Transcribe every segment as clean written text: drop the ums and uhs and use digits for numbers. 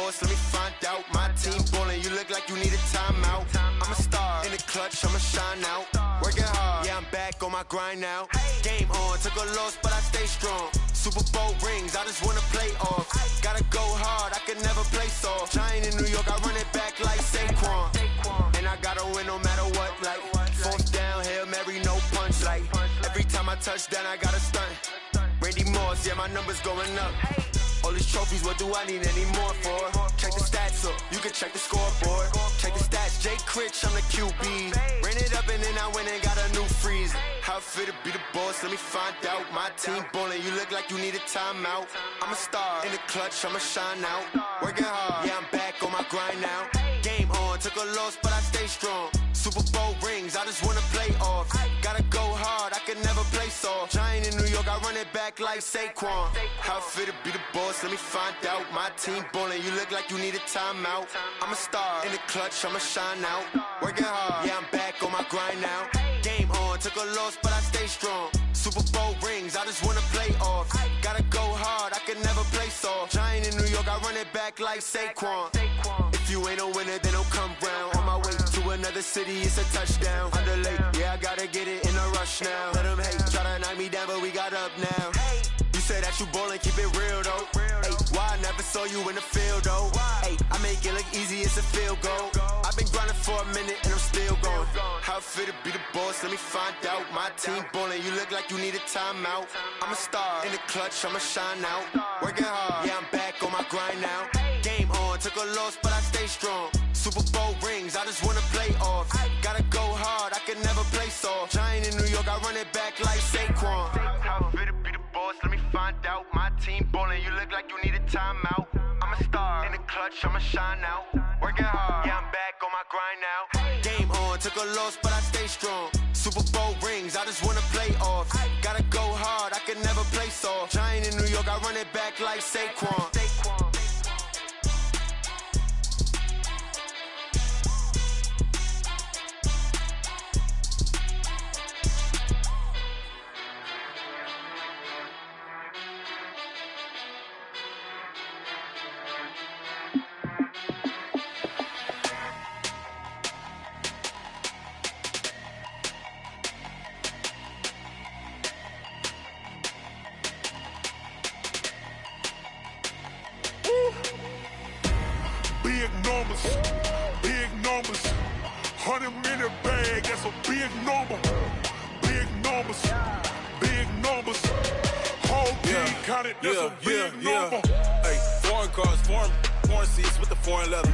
boss, let me find out. My team ballin', you look like you need a timeout. I'm a star, in the clutch, I'ma shine out. Working hard, yeah, I'm back on my grind now. Game on, took a loss, but I stay strong. Super Bowl rings, I just wanna play off. Gotta go hard, I can never play soft. Giant in New York, I run it back like Saquon. And I gotta win no matter what, like fourth down, Hail Mary, no punch. Like every time I touch down, I gotta stunt. Randy Moss, yeah, my numbers going up. All these trophies, what do I need any more for? Check the stats up, you can check the scoreboard. Check the stats, Jay Critch, I'm the QB. Ran it up and then I went and got a new freeze. How it feel to be the boss, let me find out. My team ballin', you look like you need a timeout. I'm a star, in the clutch, I'ma shine out. Working hard, yeah, I'm back on my grind now. Game on, took a loss, but I stay strong. Super Bowl rings, I just wanna play off. Gotta go hard, I can never play soft. Giant in New York, I run it back like Saquon. How it feel to be the boss, let me find out. My team ballin', you look like you need a timeout. I'm a star, in the clutch, I'ma shine out. Working hard, yeah, I'm back on my grind now. Game on, took a loss, but I stay strong. Super Bowl rings, I just wanna play off. Gotta go hard, I can never play soft. Giant in New York, I run it back like Saquon. If you ain't a winner, then don't come round. On my way to another city, it's a touchdown. Underlay, yeah, I gotta get it in a rush now. Let them hate, try to knock me down, but we got up now. You say that you ballin', keep it real though. Ay, why I never saw you in the field though? Ay, I make it look easy, it's a field goal. I've been grinding for a minute and I'm still going. How it feel to be the boss, let me find out. My team ballin', you look like you need a timeout. I'm a star, in the clutch, I'ma shine out. Working hard, yeah, I'm back on my grind now. Game on, took a loss, but I stay strong. Super Bowl rings, I just wanna play off. Gotta go hard, I can never play soft. Giant in New York, I run it back like Saquon. How it feel to be the boss, let me find out. My team ballin', you look like you need a timeout. I'm a star, in the clutch, I'ma shine out. Working hard, yeah, I'm back on my grind now. Game on, took a loss, but I stay strong. Super Bowl rings, I just wanna play off. Gotta go hard, I can never play soft. Giant in New York, I run it back like Saquon. Big numbers, 100-minute bag, that's a big number. Big numbers, big numbers. Whole team counted, that's a big number. Hey, foreign cars, foreign seats with the foreign leather.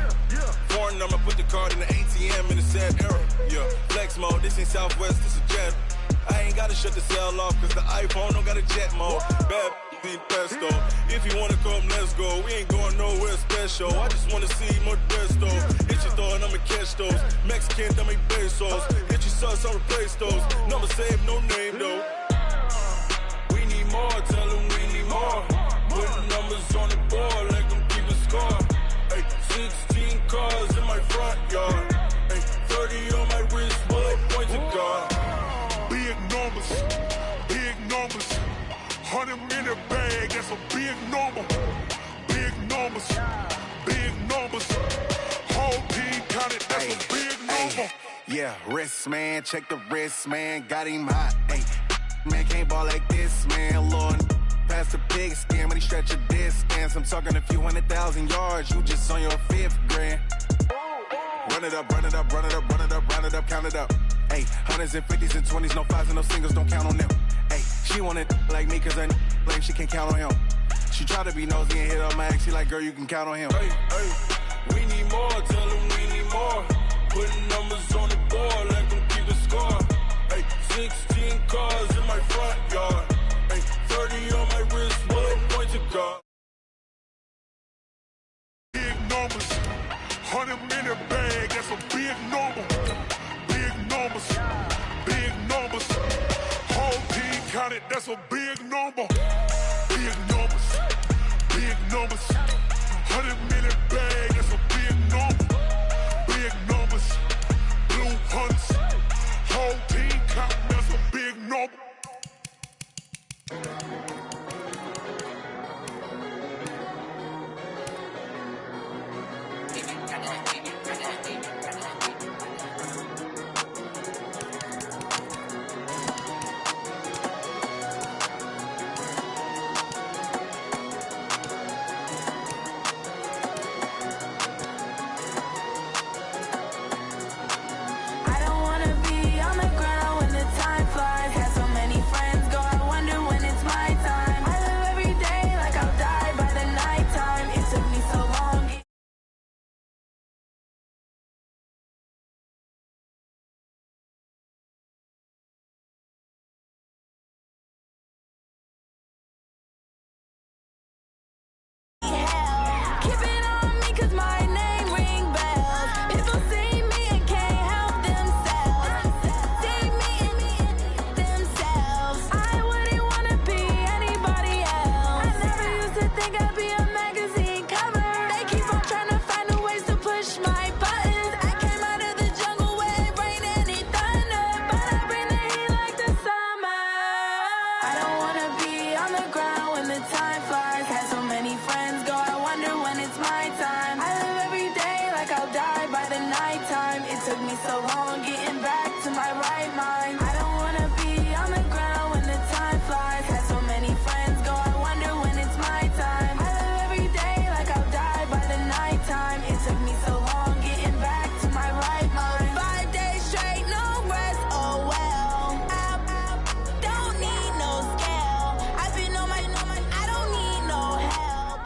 Foreign number, put the card in the ATM in the sad era. Yeah, flex mode, this ain't Southwest, this a jet. I ain't gotta shut the cell off, cause the iPhone don't got a jet mode. Bad in pesto. If you wanna come, let's go. We ain't going nowhere special. I just wanna see Modesto. Hit your thought, I'ma catch those. Mexican, that make pesos. Hit your sus, I'll replace those. Number saved, no name though. We need more, tell them we need more. Putting numbers on the board, like them keep a score. Hey, 16 cars in my front yard. Hey, 30 on my wrist, bullet points of God. Big numbers, big numbers. 100-minute bag, that's a big number. Big numbers, big numbers. Whole team counted, that's a big number. Yeah, wrist man, check the wrist man, got him hot. Ay, man can't ball like this, man. Lord, past the pig skin, but he stretch a distance. I'm talking a few 100,000 yards, you just on your 5th grand. Run it up, run it up, run it up, run it up, run it up, count it up. Ay, 100s and 50s and 20s, no 5s and no singles, don't count on them. Ay, she want it like me, cause her blame she can't count on him. She try to be nosy and hit on my ex, she like, girl, you can count on him. Hey, hey, we need more, tell them we need more. Putting numbers on the board, like them keep a score. Hey, 16 cars in my front yard. Hey, 30 on my wrist, bullet points of God. Big numbers, 100-minute bag, that's a big number. Big numbers, big numbers. Whole team counted, that's a big number. Big numbers, big numbers. 100-minute bag, that's a big number. Big numbers, blue hunts. Whole team counting, that's a big number. it's my time. I live every day like I'll die by the nighttime. It took me so long getting back to my right mind. I don't wanna be on the ground when the time flies. Had so many friends go, I wonder when it's my time. I live every day like I'll die by the nighttime. It took me so long getting back to my right mind. 5 days straight, no rest, oh well. I don't need no scale. I've been on my, I don't need no help.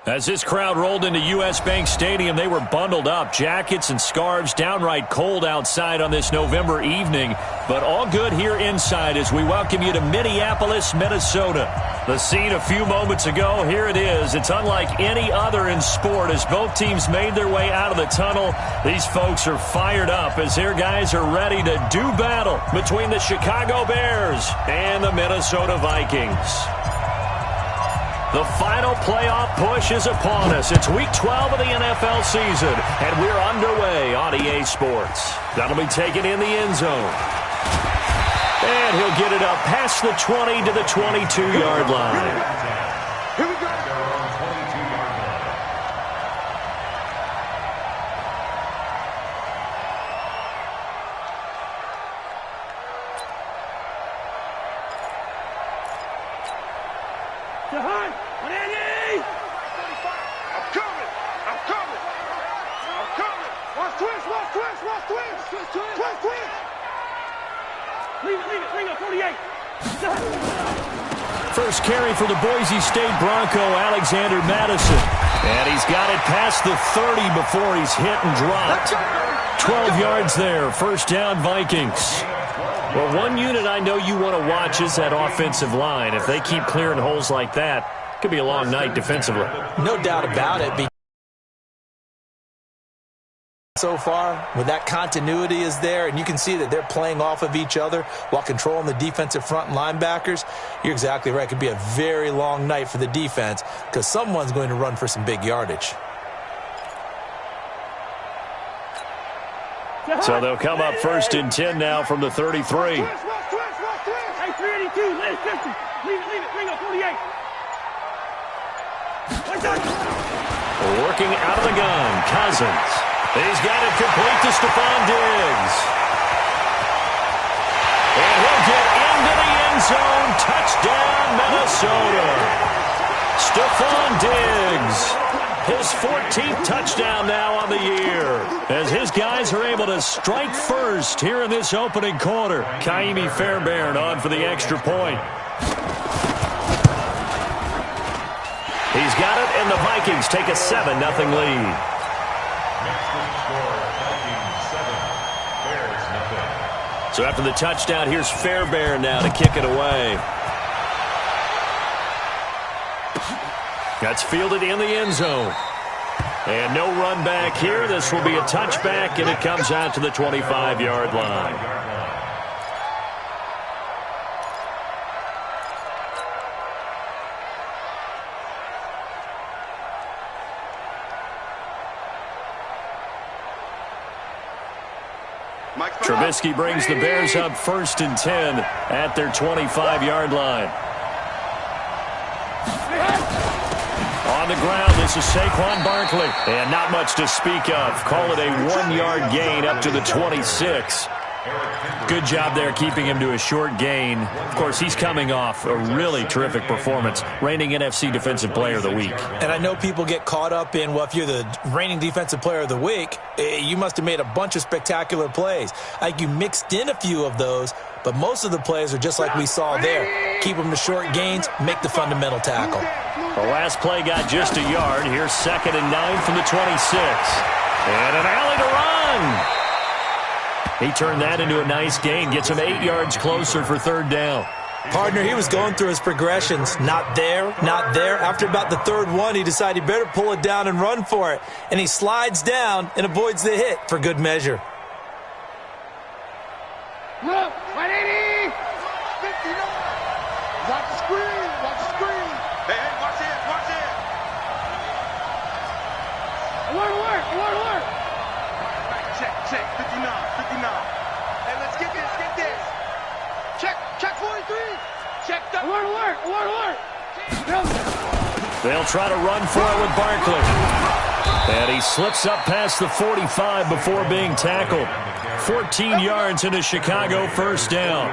As this crowd rolled into U.S. Bank Stadium, they were bundled up, jackets and scarves, downright cold outside on this November evening, but all good here inside as we welcome you to Minneapolis, Minnesota. The scene a few moments ago, here it is. It's unlike any other in sport as both teams made their way out of the tunnel. These folks are fired up as their guys are ready to do battle between the Chicago Bears and the Minnesota Vikings. The final playoff push is upon us. It's Week 12 of the NFL season, and we're underway on EA Sports. That'll be taken in the end zone. And he'll get it up past the 20 to the 22-yard line. Here we go. First carry for the Boise State Bronco, Alexander Madison. And he's got it past the 30 before he's hit and dropped. 12 yards there, first down Vikings. Well, one unit I know you want to watch is that offensive line. If they keep clearing holes like that, it could be a long night defensively. No doubt about it. So far, when that continuity is there, and you can see that they're playing off of each other while controlling the defensive front and linebackers, you're exactly right. It could be a very long night for the defense because someone's going to run for some big yardage. So they'll come up first and 10 now from the 33. Hey, 382, leave it, bring up 48. Working out of the gun, Cousins. He's got it complete to Stephon Diggs. And he'll get into the end zone. Touchdown, Minnesota. Stephon Diggs. His 14th touchdown now on the year. As his guys are able to strike first here in this opening quarter. Kaimi Fairbairn on for the extra point. He's got it, and the Vikings take a 7-0 lead. So after the touchdown, here's Fairbairn now to kick it away. That's fielded in the end zone. And no run back here. This will be a touchback, and it comes out to the 25-yard line. Trubisky brings the Bears up first and 10 at their 25-yard line. On the ground, this is Saquon Barkley. And not much to speak of. Call it a 1-yard gain up to the 26. Good job there keeping him to a short gain. Of course, he's coming off a really terrific performance, reigning NFC Defensive Player of the Week. And I know people get caught up in, well, if you're the reigning Defensive Player of the Week, you must have made a bunch of spectacular plays. I think you mixed in a few of those, but most of the plays are just like we saw there. Keep them to short gains, make the fundamental tackle. The last play got just a yard. Here's 2nd and 9 from the 26. And an alley to run. He turned that into a nice gain, gets him 8 yards closer for 3rd down. Partner, he was going through his progressions. Not there, not there. After about the 3rd one, he decided he better pull it down and run for it. And he slides down and avoids the hit for good measure. Look, 180! 59! Watch the screen, watch the screen. Hey, watch it, watch it. Alert, alert, alert, alert. Check, 59, 59. Hey, let's get this. Check 43. Check the alert, alert, alert, alert. They'll try to run for it with Barkley. And he slips up past the 45 before being tackled. 14 yards into Chicago, first down.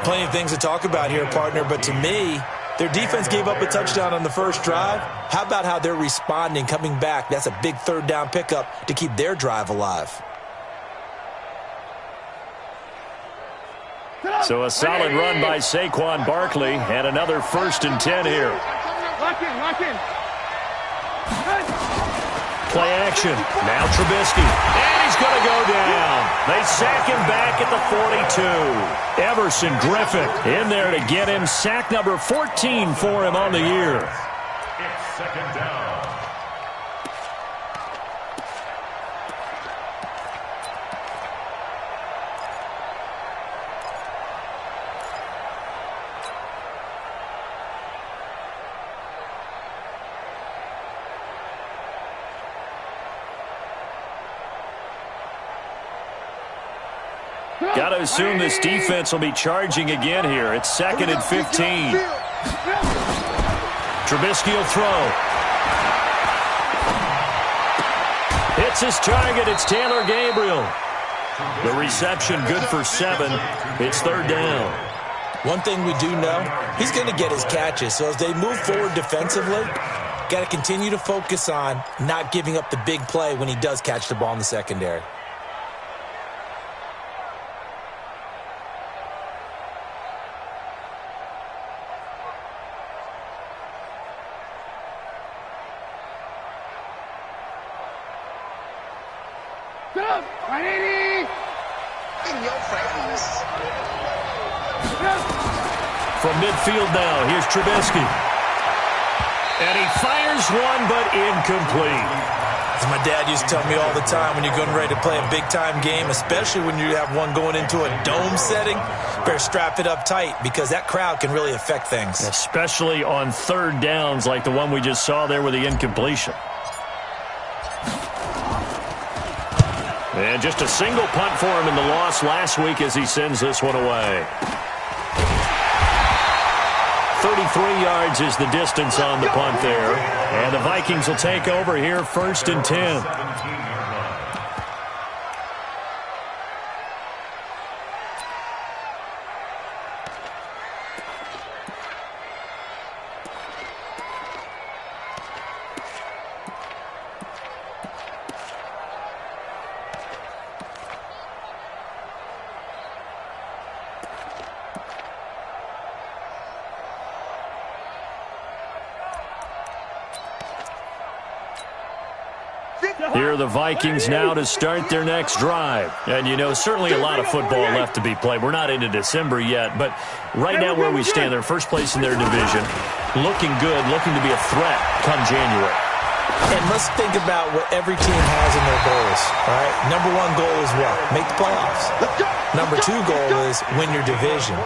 Plenty of things to talk about here, partner, but to me, their defense gave up a touchdown on the first drive. How about how they're responding, coming back? That's a big third down pickup to keep their drive alive. So a solid run by Saquon Barkley and another 1st and 10 here. Lock in. Play action. Now Trubisky. And he's going to go down. They sack him back at the 42. Everson Griffith in there to get him. Sack number 14 for him on the year. It's 2nd down. Got to assume this defense will be charging again here. It's 2nd and 15. Trubisky will throw. Hits his target. It's Taylor Gabriel. The reception good for 7. It's 3rd down. One thing we do know, he's going to get his catches. So as they move forward defensively, got to continue to focus on not giving up the big play when he does catch the ball in the secondary. From midfield now, here's Trubisky. And he fires one, but incomplete. As my dad used to tell me all the time, when you're getting ready to play a big-time game, especially when you have one going into a dome setting, better strap it up tight because that crowd can really affect things. Especially on 3rd downs like the one we just saw there with the incompletion. And just a single punt for him in the loss last week as he sends this one away. 33 yards is the distance on the punt there. And the Vikings will take over here, 1st and 10. Here are the Vikings now to start their next drive. And, you know, certainly a lot of football left to be played. We're not into December yet, but right now where we stand, they're first place in their division, looking good, looking to be a threat come January. And let's think about what every team has in their goals, all right? Number 1 goal is what? Make the playoffs. Number 2 goal is win your division.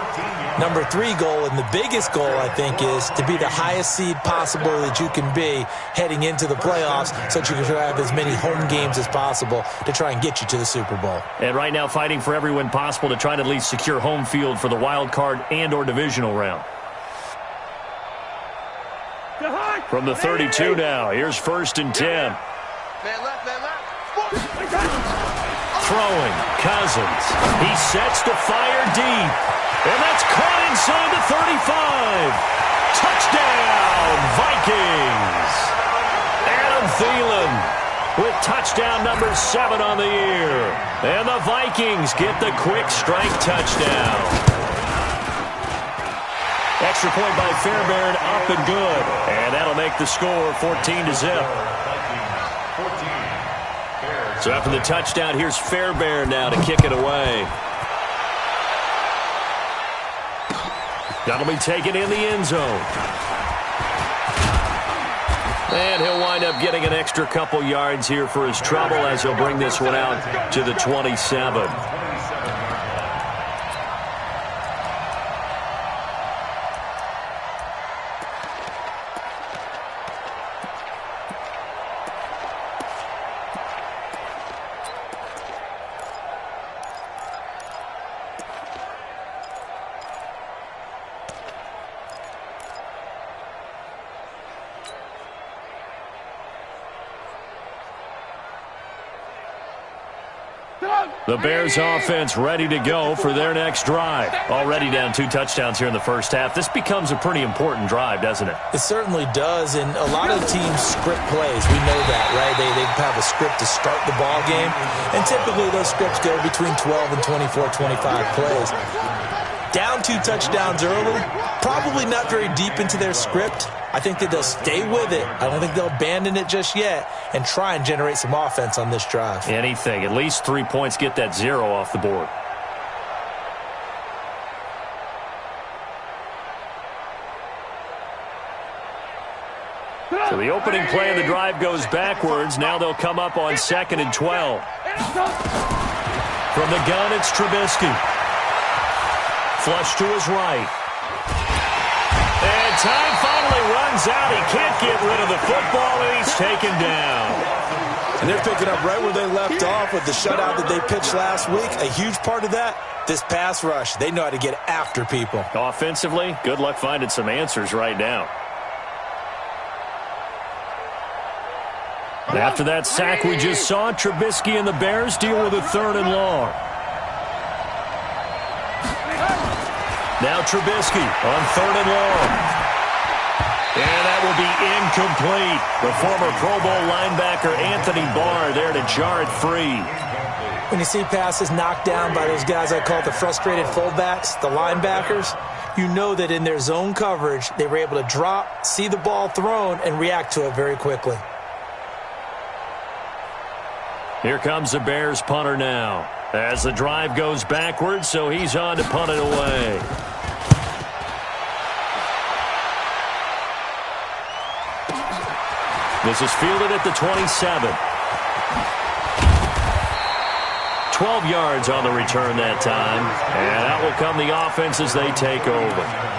Number 3 goal, and the biggest goal, I think, is to be the highest seed possible that you can be heading into the playoffs so that you can have as many home games as possible to try and get you to the Super Bowl. And right now fighting for every win possible to try to at least secure home field for the wild card and or divisional round. From the 32 now, here's 1st and 10. Throwing, Cousins. He sets to fire deep. And that's caught inside the 35. Touchdown, Vikings. Adam Thielen with touchdown number 7 on the year. And the Vikings get the quick strike touchdown. Extra point by Fairbairn, up and good. And that'll make the score 14-0. So after the touchdown, here's Fairbairn now to kick it away. That'll be taken in the end zone. And he'll wind up getting an extra couple yards here for his trouble as he'll bring this one out to the 27. The Bears offense ready to go for their next drive. Already down 2 touchdowns here in the first half. This becomes a pretty important drive, doesn't it? It certainly does, and a lot of teams script plays. We know that, right? They have a script to start the ball game, and typically those scripts go between 12 and 24, 25 plays. Down 2 touchdowns early, probably not very deep into their script. I think that they'll stay with it. I don't think they'll abandon it just yet and try and generate some offense on this drive. Anything. At least 3 points, get that 0 off the board. So the opening play of the drive goes backwards. Now they'll come up on 2nd and 12. From the gun, it's Trubisky. Flush to his right. And time finally runs out. He can't get rid of the football, and he's taken down. And they're picking up right where they left off with the shutout that they pitched last week. A huge part of that, this pass rush. They know how to get after people. Offensively, good luck finding some answers right now. After that sack we just saw, Trubisky and the Bears deal with a 3rd and long. Now Trubisky on 3rd and long. And that will be incomplete. The former Pro Bowl linebacker Anthony Barr there to jar it free. When you see passes knocked down by those guys I call the frustrated fullbacks, the linebackers, you know that in their zone coverage, they were able to drop, see the ball thrown, and react to it very quickly. Here comes the Bears punter now. As the drive goes backwards, so he's on to punt it away. This is fielded at the 27. 12 yards on the return that time. And out will come the offense as they take over.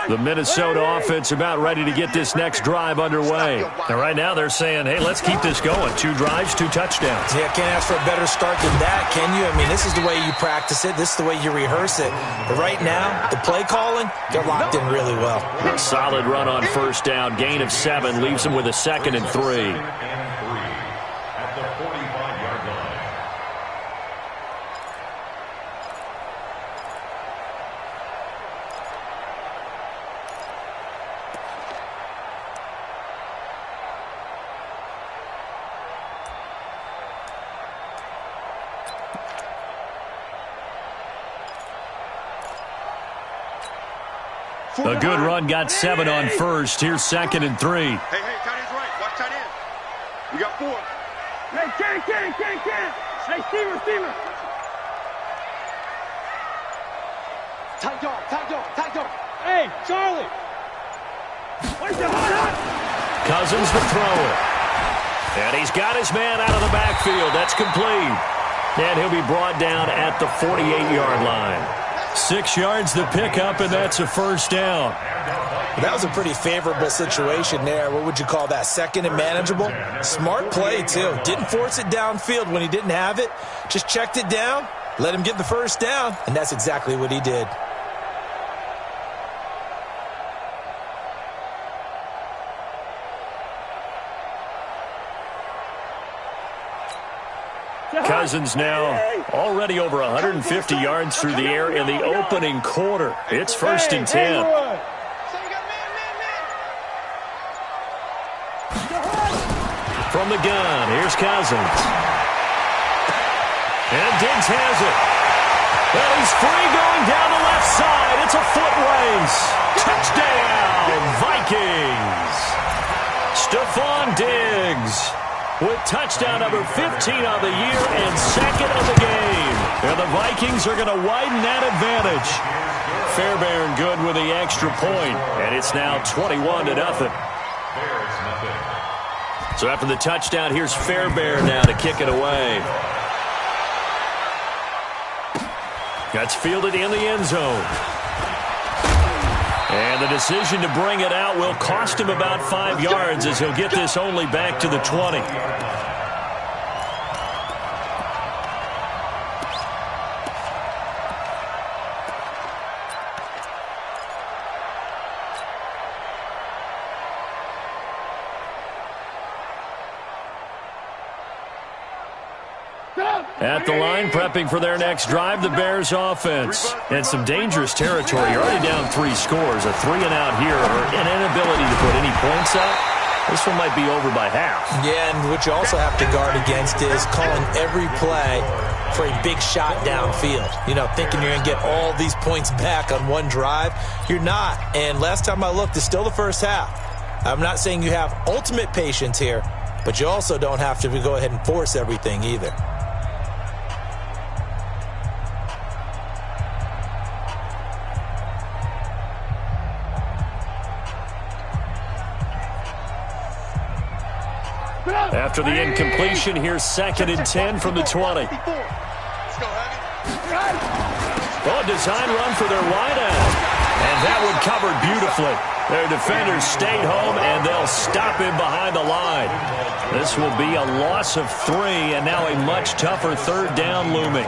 The Minnesota offense about ready to get this next drive underway. And right now they're saying, hey, let's keep this going. 2 drives, 2 touchdowns. Yeah, can't ask for a better start than that, can you? I mean, this is the way you practice it. This is the way you rehearse it. But right now, the play calling, they're locked in really well. A solid run on 1st down. Gain of 7 leaves them with a 2nd and 3. A good run, got 7 on 1st. Here's 2nd and 3. Hey, tight end's right. Watch tight end. You got 4. Hey, Ken. Hey, Steamer. Tight dog. Hey, Charlie. Where's the hot? Cousins to throw it. And he's got his man out of the backfield. That's complete. And he'll be brought down at the 48-yard line. 6 yards to pick up, and that's a 1st down. That was a pretty favorable situation there. What would you call that? 2nd and manageable? Smart play, too. Didn't force it downfield when he didn't have it. Just checked it down, let him get the 1st down, and that's exactly what he did. Cousins now already over 150 yards through the air in the opening quarter. It's 1st and 10. From the gun, here's Cousins. And Diggs has it. And he's free going down the left side. It's a foot race. Touchdown, Vikings. Stephon Diggs with touchdown number 15 of the year and 2nd of the game. And the Vikings are going to widen that advantage. Fairbairn good with the extra point, and it's now 21-0. So after the touchdown, here's Fairbairn now to kick it away. That's fielded in the end zone. And the decision to bring it out will cost him about 5 yards as he'll get this only back to the 20. At the line, prepping for their next drive, the Bears offense. And some dangerous territory. You're already down 3 scores. A 3-and-out here or an inability to put any points up. This one might be over by half. Yeah, and what you also have to guard against is calling every play for a big shot downfield. You know, thinking you're going to get all these points back on one drive. You're not. And last time I looked, it's still the first half. I'm not saying you have ultimate patience here, but you also don't have to go ahead and force everything either. After the incompletion, here's 2nd and 10 from the 20. Oh, design run for their wideout. And that one covered beautifully. Their defenders stayed home, and they'll stop him behind the line. This will be a loss of 3, and now a much tougher 3rd down looming.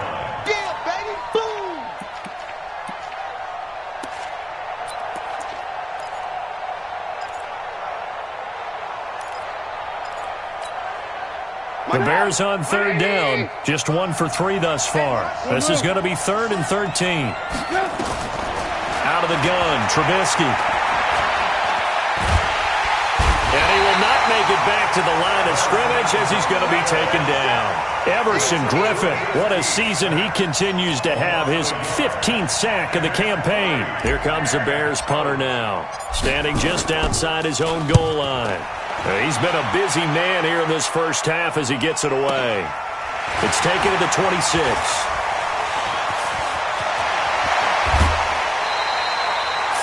The Bears on 3rd down, just 1 for 3 thus far. This is going to be 3rd and 13. Out of the gun, Trubisky. And he will not make it back to the line of scrimmage as he's going to be taken down. Everson Griffin, what a season he continues to have, his 15th sack of the campaign. Here comes the Bears punter now, standing just outside his own goal line. He's been a busy man here in this first half as he gets it away. It's taken to the 26.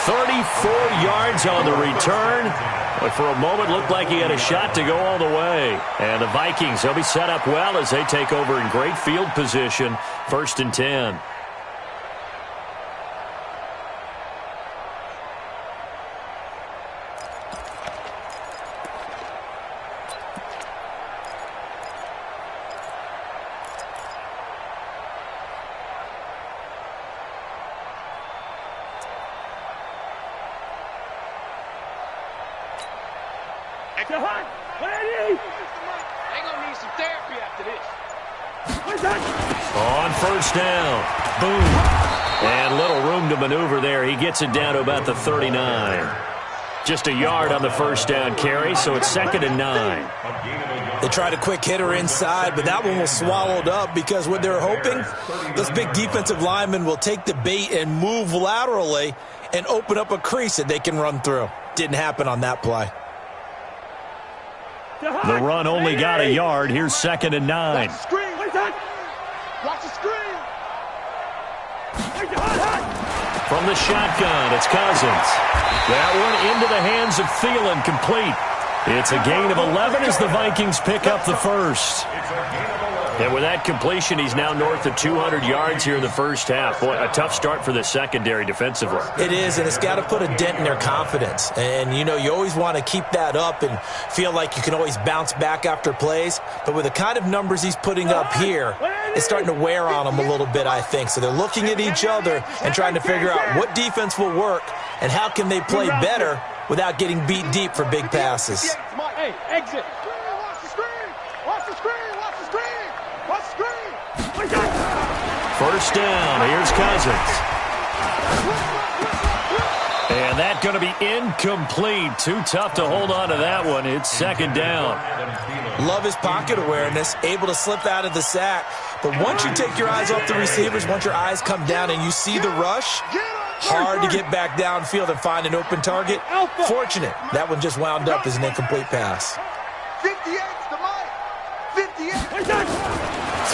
34 yards on the return. But for a moment, looked like he had a shot to go all the way. And the Vikings, they'll be set up well as they take over in great field position. 1st and 10. On 1st down. Boom. And little room to maneuver there. He gets it down to about the 39. Just a yard on the 1st down carry, so it's 2nd and 9. They tried a quick hitter inside, but that one was swallowed up because what they're hoping, those big defensive linemen will take the bait and move laterally and open up a crease that they can run through. Didn't happen on that play. The run only got a yard. Here's 2nd and 9. Watch the screen. From the shotgun, it's Cousins. That one into the hands of Thielen, complete. It's a gain of 11 as the Vikings pick up the first. And with that completion, he's now north of 200 yards here in the first half. Boy, a tough start for the secondary defensively. It is, and it's got to put a dent in their confidence. And, you know, you always want to keep that up and feel like you can always bounce back after plays. But with the kind of numbers he's putting up here, it's starting to wear on them a little bit, I think. So they're looking at each other and trying to figure out what defense will work and how can they play better without getting beat deep for big passes. Hey, exit. Watch the screen. Watch the screen. Watch the screen. Watch the screen. 1st down. Here's Cousins. And that's going to be incomplete. Too tough to hold on to that one. It's 2nd down. Love his pocket awareness, able to slip out of the sack. But once you take your eyes off the receivers, once your eyes come down and you see the rush, hard to get back downfield and find an open target. Fortunate, that one just wound up as an incomplete pass. 58's the mic. 58.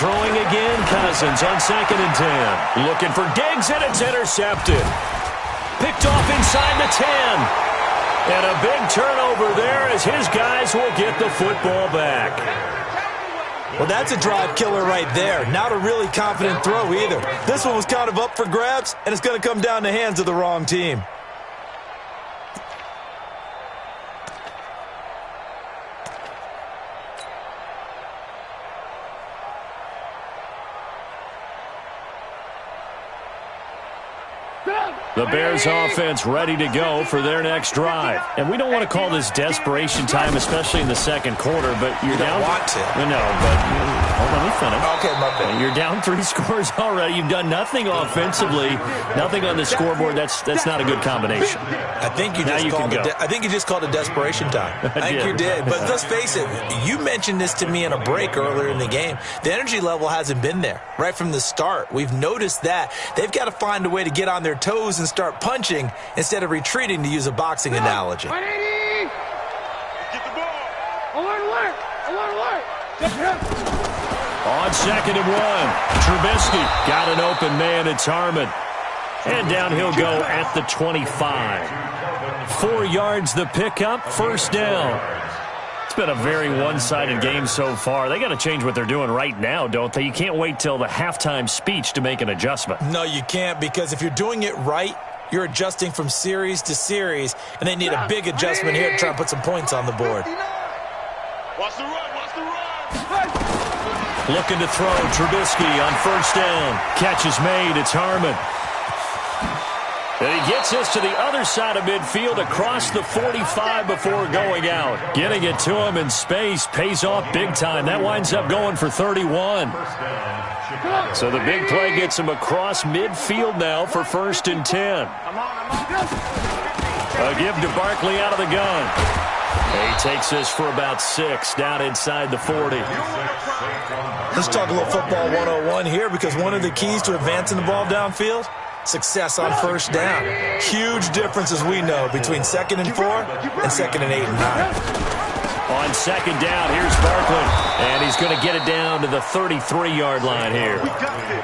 Throwing again, Cousins on 2nd and 10. Looking for Diggs, and it's intercepted. Picked off inside the 10. And a big turnover there as his guys will get the football back. Well, that's a drive killer right there. Not a really confident throw either. This one was kind of up for grabs, and it's going to come down the hands of the wrong team. The Bears offense ready to go for their next drive. And we don't want to call this desperation time, especially in the second quarter, but you're down. You don't want to. No, but let me finish. Okay, my bad. You're down 3 scores already. You've done nothing offensively, nothing on the scoreboard. That's not a good combination. I think you just called it desperation time. I think you did. But let's face it, you mentioned this to me in a break earlier in the game. The energy level hasn't been there right from the start. We've noticed that. They've got to find a way to get on their toes and start punching instead of retreating, to use a boxing analogy. Get the ball. Alert. On 2nd and 1, Trubisky got an open man. It's Harmon. And down he'll go at the 25. 4 yards the pickup, first down. It's been a very one-sided game so far. They got to change what they're doing right now, don't they? You can't wait till the halftime speech to make an adjustment. No, you can't, because if you're doing it right, you're adjusting from series to series, and they need a big adjustment here to try and put some points on the board. Watch the run. Looking to throw, Trubisky on first down. Catch is made, it's Harmon. And he gets this to the other side of midfield across the 45 before going out. Getting it to him in space pays off big time. That winds up going for 31. So the big play gets him across midfield now for 1st and 10. A give to Barkley out of the gun. He takes this for about 6 down inside the 40. Let's talk a little football 101 here, because one of the keys to advancing the ball downfield, success on first down. Huge difference, as we know, between 2nd and 4 and 2nd and 8 and 9. On 2nd down, here's Barkley. And he's going to get it down to the 33-yard line here.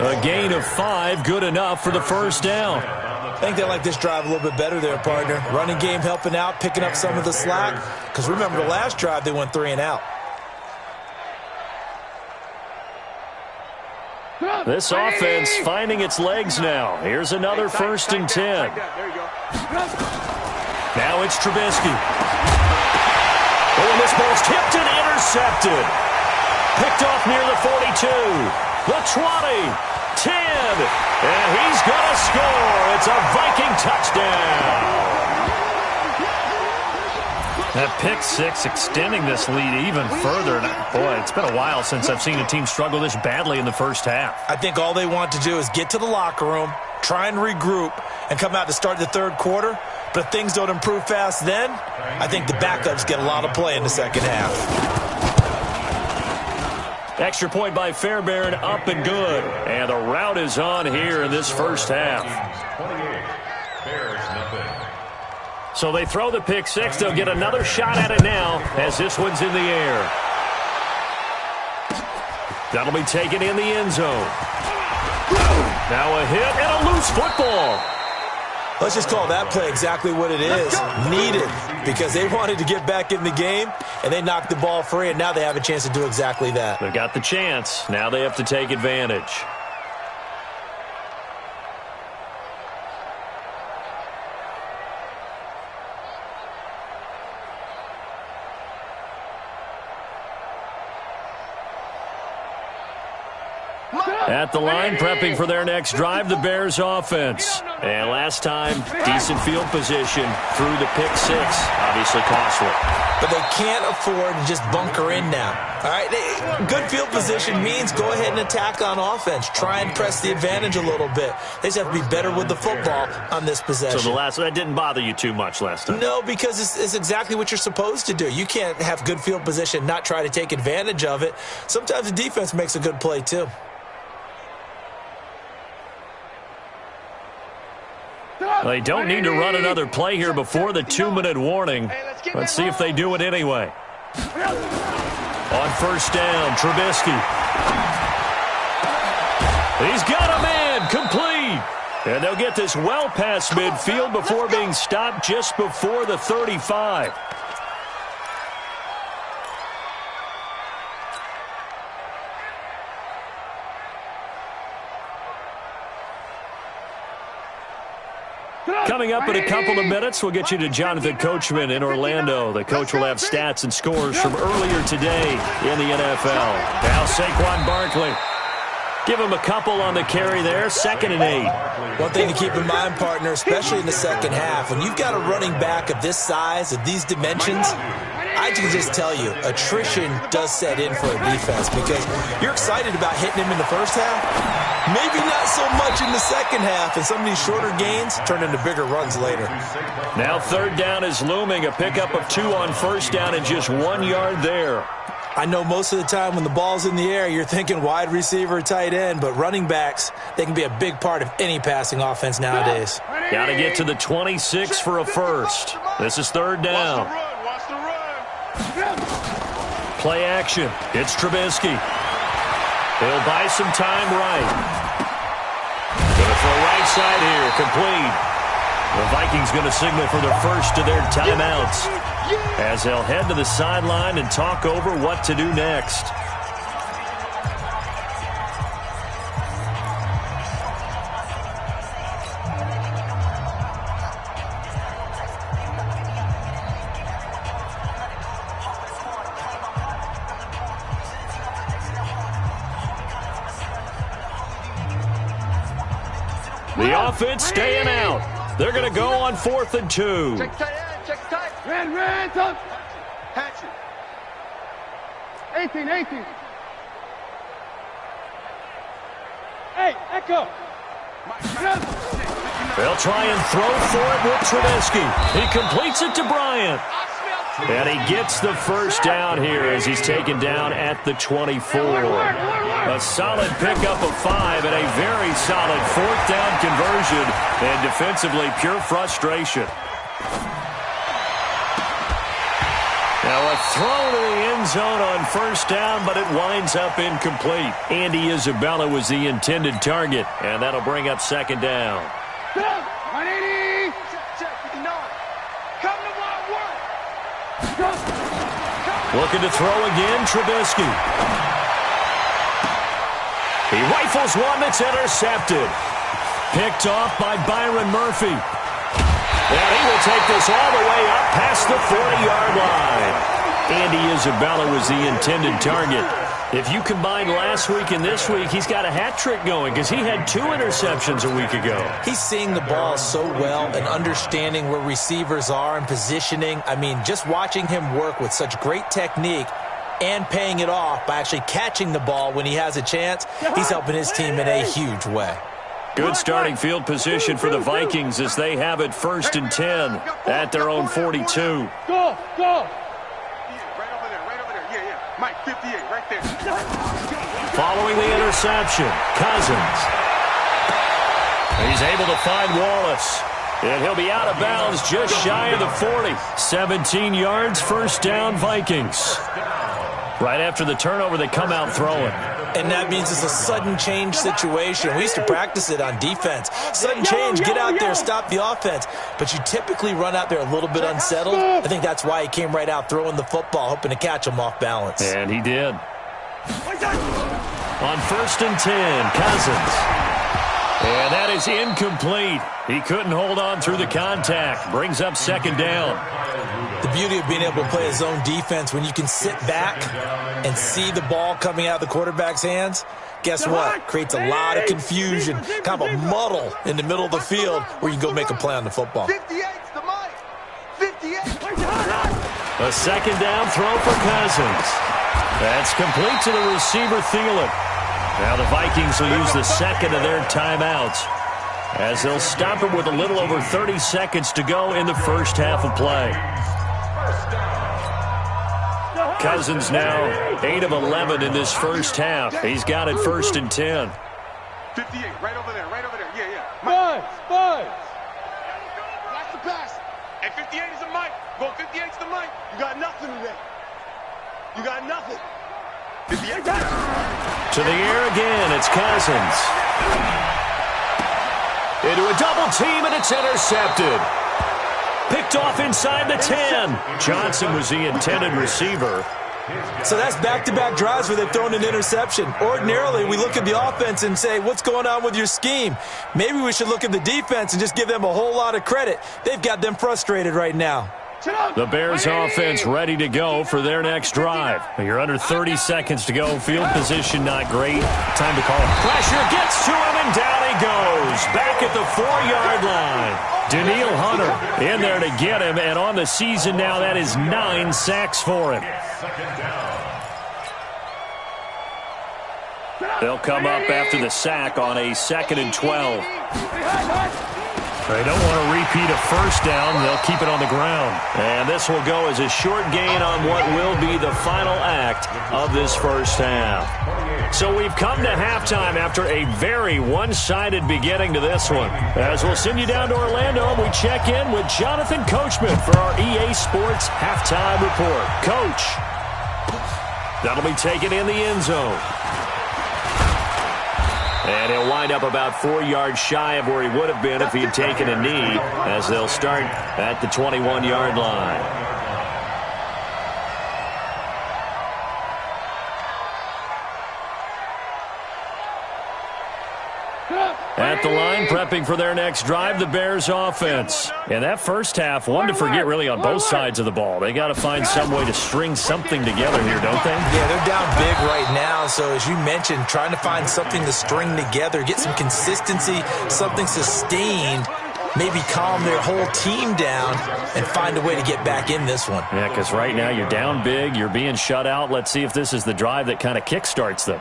A gain of 5, good enough for the first down. I think they like this drive a little bit better there, partner. Running game helping out, picking up some of the slack. Because remember, the last drive, they went 3 and out. This offense finding its legs now. Here's another 1st and 10. Now it's Trubisky. Oh, and this ball's tipped and intercepted. Picked off near the 42. The 20. 10. And he's going to score. It's a Viking touchdown. That pick 6 extending this lead even further. Boy, it's been a while since I've seen a team struggle this badly in the first half. I think all they want to do is get to the locker room, try and regroup, and come out to start the third quarter. But if things don't improve fast then, I think the backups get a lot of play in the second half. Extra point by Fairbairn, up and good. And the route is on here in this first half. So they throw the pick 6. They'll get another shot at it now as this one's in the air. That'll be taken in the end zone. Now a hit and a loose football. Let's just call that play exactly what it is. Needed, because they wanted to get back in the game, and they knocked the ball free, and now they have a chance to do exactly that. They've got the chance. Now they have to take advantage. At the line, prepping for their next drive, the Bears offense. And last time, decent field position through the pick 6. Obviously costly. But they can't afford to just bunker in now. All right, good field position means go ahead and attack on offense. Try and press the advantage a little bit. They just have to be better with the football on this possession. So that didn't bother you too much last time? No, because it's exactly what you're supposed to do. You can't have good field position, not try to take advantage of it. Sometimes the defense makes a good play too. They don't need to run another play here before the 2-minute warning. Let's see if they do it anyway. On first down, Trubisky. He's got a man, complete. And they'll get this well past midfield before being stopped just before the 35. Coming up in a couple of minutes, we'll get you to Jonathan Coachman in Orlando. The coach will have stats and scores from earlier today in the NFL. Now Saquon Barkley. Give him a couple on the carry there, 2nd and 8. One thing to keep in mind, partner, especially in the second half, when you've got a running back of this size, of these dimensions, I can just tell you, attrition does set in for a defense because you're excited about hitting him in the first half. Maybe not so much in the second half, and some of these shorter gains turn into bigger runs later. Now 3rd down is looming, a pickup of 2 on 1st down and just 1 yard there. I know most of the time when the ball's in the air, you're thinking wide receiver, tight end, but running backs, they can be a big part of any passing offense nowadays. Got to get to the 26 for a first. This is 3rd down. Watch the run. Play action. It's Trubisky. He'll buy some time right. Gonna throw right side here. Complete. The Vikings going to signal for the first of their timeouts as they'll head to the sideline and talk over what to do next. The offense staying out. They're going to go on 4th and 2. Check tight end. Check tight. Ran. Top. Hatch it. 18. Hey, Echo. They'll try and throw for it with Trubisky. He completes it to Bryant. And he gets the first down here as he's taken down at the 24. A solid pickup of 5 and a very solid 4th down conversion. And defensively, pure frustration. Now a throw to the end zone on 1st down, but it winds up incomplete. Andy Isabella was the intended target, and that'll bring up 2nd down. 180. Check. Come to my work. Looking to throw again, Trubisky. He rifles one that's intercepted. Picked off by Byron Murphy. And he will take this all the way up past the 40-yard line. Andy Isabella was the intended target. If you combine last week and this week, he's got a hat trick going because he had 2 interceptions a week ago. He's seeing the ball so well and understanding where receivers are and positioning. I mean, just watching him work with such great technique and paying it off by actually catching the ball when he has a chance, he's helping his team in a huge way. Good starting field position for the Vikings as they have it 1st and 10 at their own 42. Go. Right over there. Yeah. Mike, 58, right there. Following the interception, Cousins. He's able to find Wallace. And he'll be out of bounds just shy of the 40. 17 yards, 1st down, Vikings. Right after the turnover, they come out throwing. And that means it's a sudden change situation. We used to practice it on defense. Sudden change, get out there, stop the offense. But you typically run out there a little bit unsettled. I think that's why he came right out throwing the football, hoping to catch him off balance. And he did. On 1st and 10, Cousins. And that is incomplete. He couldn't hold on through the contact. Brings up 2nd down. The beauty of being able to play his own defense, when you can sit back and see the ball coming out of the quarterback's hands, guess what? Creates a lot of confusion, kind of a muddle in the middle of the field where you can go make a play on the football. 58's the mic. 58. A 2nd down throw for Cousins. That's complete to the receiver, Thielen. Now the Vikings will use the 2nd of their timeouts as they'll stop it with a little over 30 seconds to go in the first half of play. Cousins now 8 of 11 in this first half. He's got it 1st and 10. 58, right over there. Yeah. Five. That's the pass. Hey, 58 is the mic. Go 58's the mic. You got nothing today. You got nothing. 58. To the air again, it's Cousins. Into a double team, and it's intercepted. Picked off inside the 10. Johnson was the intended receiver. So that's back-to-back drives where they've thrown an interception. Ordinarily, we look at the offense and say, what's going on with your scheme? Maybe we should look at the defense and just give them a whole lot of credit. They've got them frustrated right now. The Bears offense ready to go for their next drive. You're under 30 seconds to go. Field position not great. Time to call it. Pressure gets to him, and down he goes. Back at the 4-yard line. Daniil Hunter in there to get him, and on the season now, that is 9 sacks for him. They'll come up after the sack on a 2nd and 12. They don't want to repeat a first down. They'll keep it on the ground. And this will go as a short gain on what will be the final act of this first half. So we've come to halftime after a very one-sided beginning to this one. As we'll send you down to Orlando, we check in with Jonathan Coachman for our EA Sports Halftime Report. Coach, that'll be taken in the end zone. And he'll wind up about 4 yards shy of where he would have been if he had taken a knee, as they'll start at the 21-yard line. At the line, prepping for their next drive, the Bears offense. And that first half, one to forget really on both sides of the ball. They got to find some way to string something together here, don't they? Yeah, they're down big right now. So as you mentioned, trying to find something to string together, get some consistency, something sustained, maybe calm their whole team down and find a way to get back in this one. Yeah, because right now you're down big, you're being shut out. Let's see if this is the drive that kind of kickstarts them.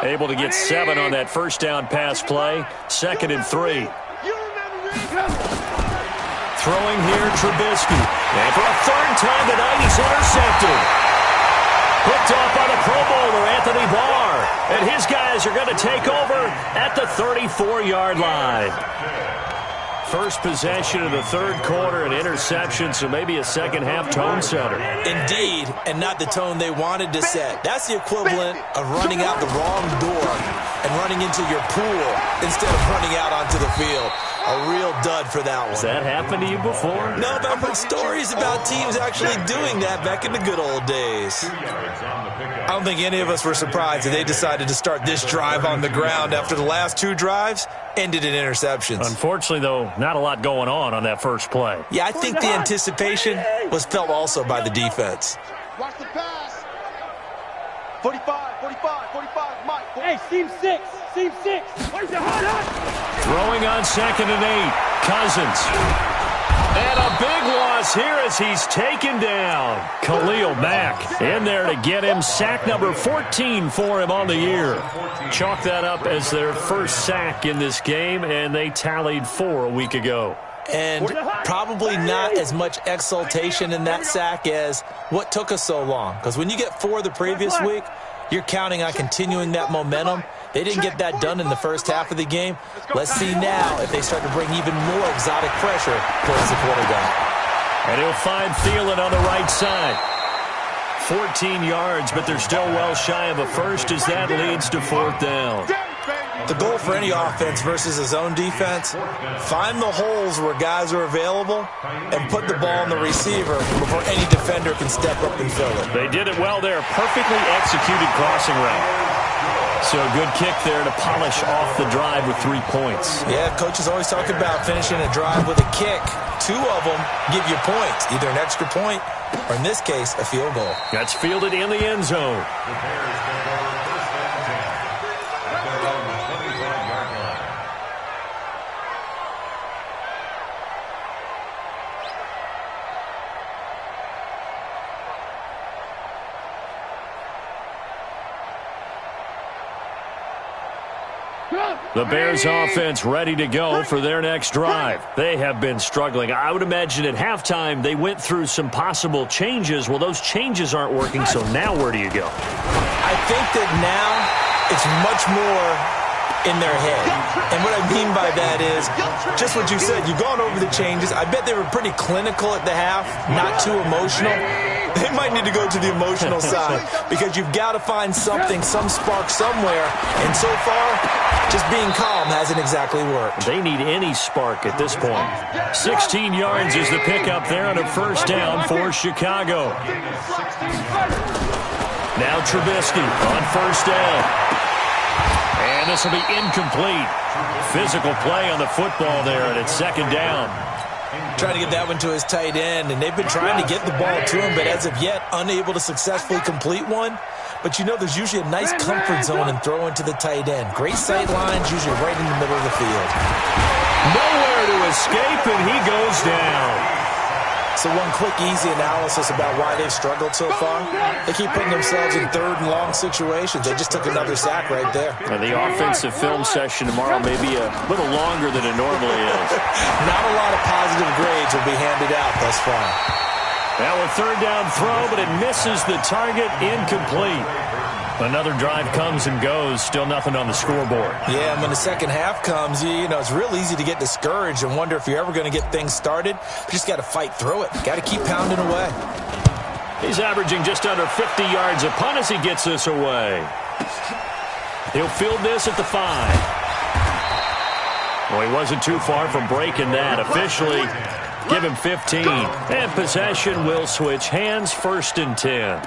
Able to get 7 on that first down pass play. 2nd and 3. Throwing here, Trubisky. And for a third time tonight, he's intercepted. Hooked off by the Pro Bowler, Anthony Barr. And his guys are going to take over at the 34-yard line. First possession of the third quarter, an interception, so maybe a second-half tone setter. Indeed, and not the tone they wanted to set. That's the equivalent of running out the wrong door and running into your pool instead of running out onto the field. A real dud for that one. Has that happened to you before? No, but I've heard stories about teams actually doing that back in the good old days. I don't think any of us were surprised that they decided to start this drive on the ground after the last 2 drives ended in interceptions. Unfortunately, though, not a lot going on that first play. Yeah, I think the anticipation was felt also by the defense. Watch the pass. 45, Mike. Hey, seam 6. Where's your hot? Throwing on 2nd and 8. Cousins. And a big loss here as he's taken down. Khalil Mack in there to get him. Sack number 14 for him on the year. Chalk that up as their first sack in this game, and they tallied 4 a week ago. And probably not as much exultation in that sack as what took us so long. Because when you get 4 the previous week, you're counting on continuing that momentum. They didn't get that done in the first half of the game. Let's see now if they start to bring even more exotic pressure towards the quarterback. And he'll find Thielen on the right side. 14 yards, but they're still well shy of a first as that leads to 4th down. The goal for any offense versus a zone defense, find the holes where guys are available and put the ball on the receiver before any defender can step up and fill it. They did it well there. Perfectly executed crossing route. So a good kick there to polish off the drive with 3 points. Yeah, coaches always talk about finishing a drive with a kick. 2 of them give you points, either an extra point or, in this case, a field goal. That's fielded in the end zone. The Bears offense ready to go for their next drive. They have been struggling. I would imagine at halftime they went through some possible changes. Well, those changes aren't working, so now where do you go? I think that now it's much more in their head. And what I mean by that is just what you said. You've gone over the changes. I bet they were pretty clinical at the half, not too emotional. They might need to go to the emotional side because you've got to find something, some spark somewhere. And so far, Just being calm hasn't exactly worked. They need any spark at this point. 16 yards is the pickup there on a first down for Chicago. Now Trubisky on first down. And this will be incomplete. Physical play on the football there, and it's second down. Trying to get that one to his tight end, and they've been trying to get the ball to him, but as of yet, unable to successfully complete one. But you know there's usually a nice comfort zone in throwing to the tight end. Great sight lines, usually right in the middle of the field. Nowhere to escape, and he goes down. So one quick, easy analysis about why they've struggled so far. They keep putting themselves in third and long situations. They just took another sack right there. And the offensive film session tomorrow may be a little longer than it normally is. Not a lot of positive grades will be handed out thus far. Now a third down throw, but it misses the target, incomplete. Another drive comes and goes, still nothing on the scoreboard. Yeah, and when the second half comes, you know, it's real easy to get discouraged and wonder if you're ever going to get things started. You just got to fight through it. Got to keep pounding away. He's averaging just under 50 yards a punt as he gets this away. He'll field this at the 5. Well, he wasn't too far from breaking that. Officially, give him 15. And possession will switch hands, 1st and 10.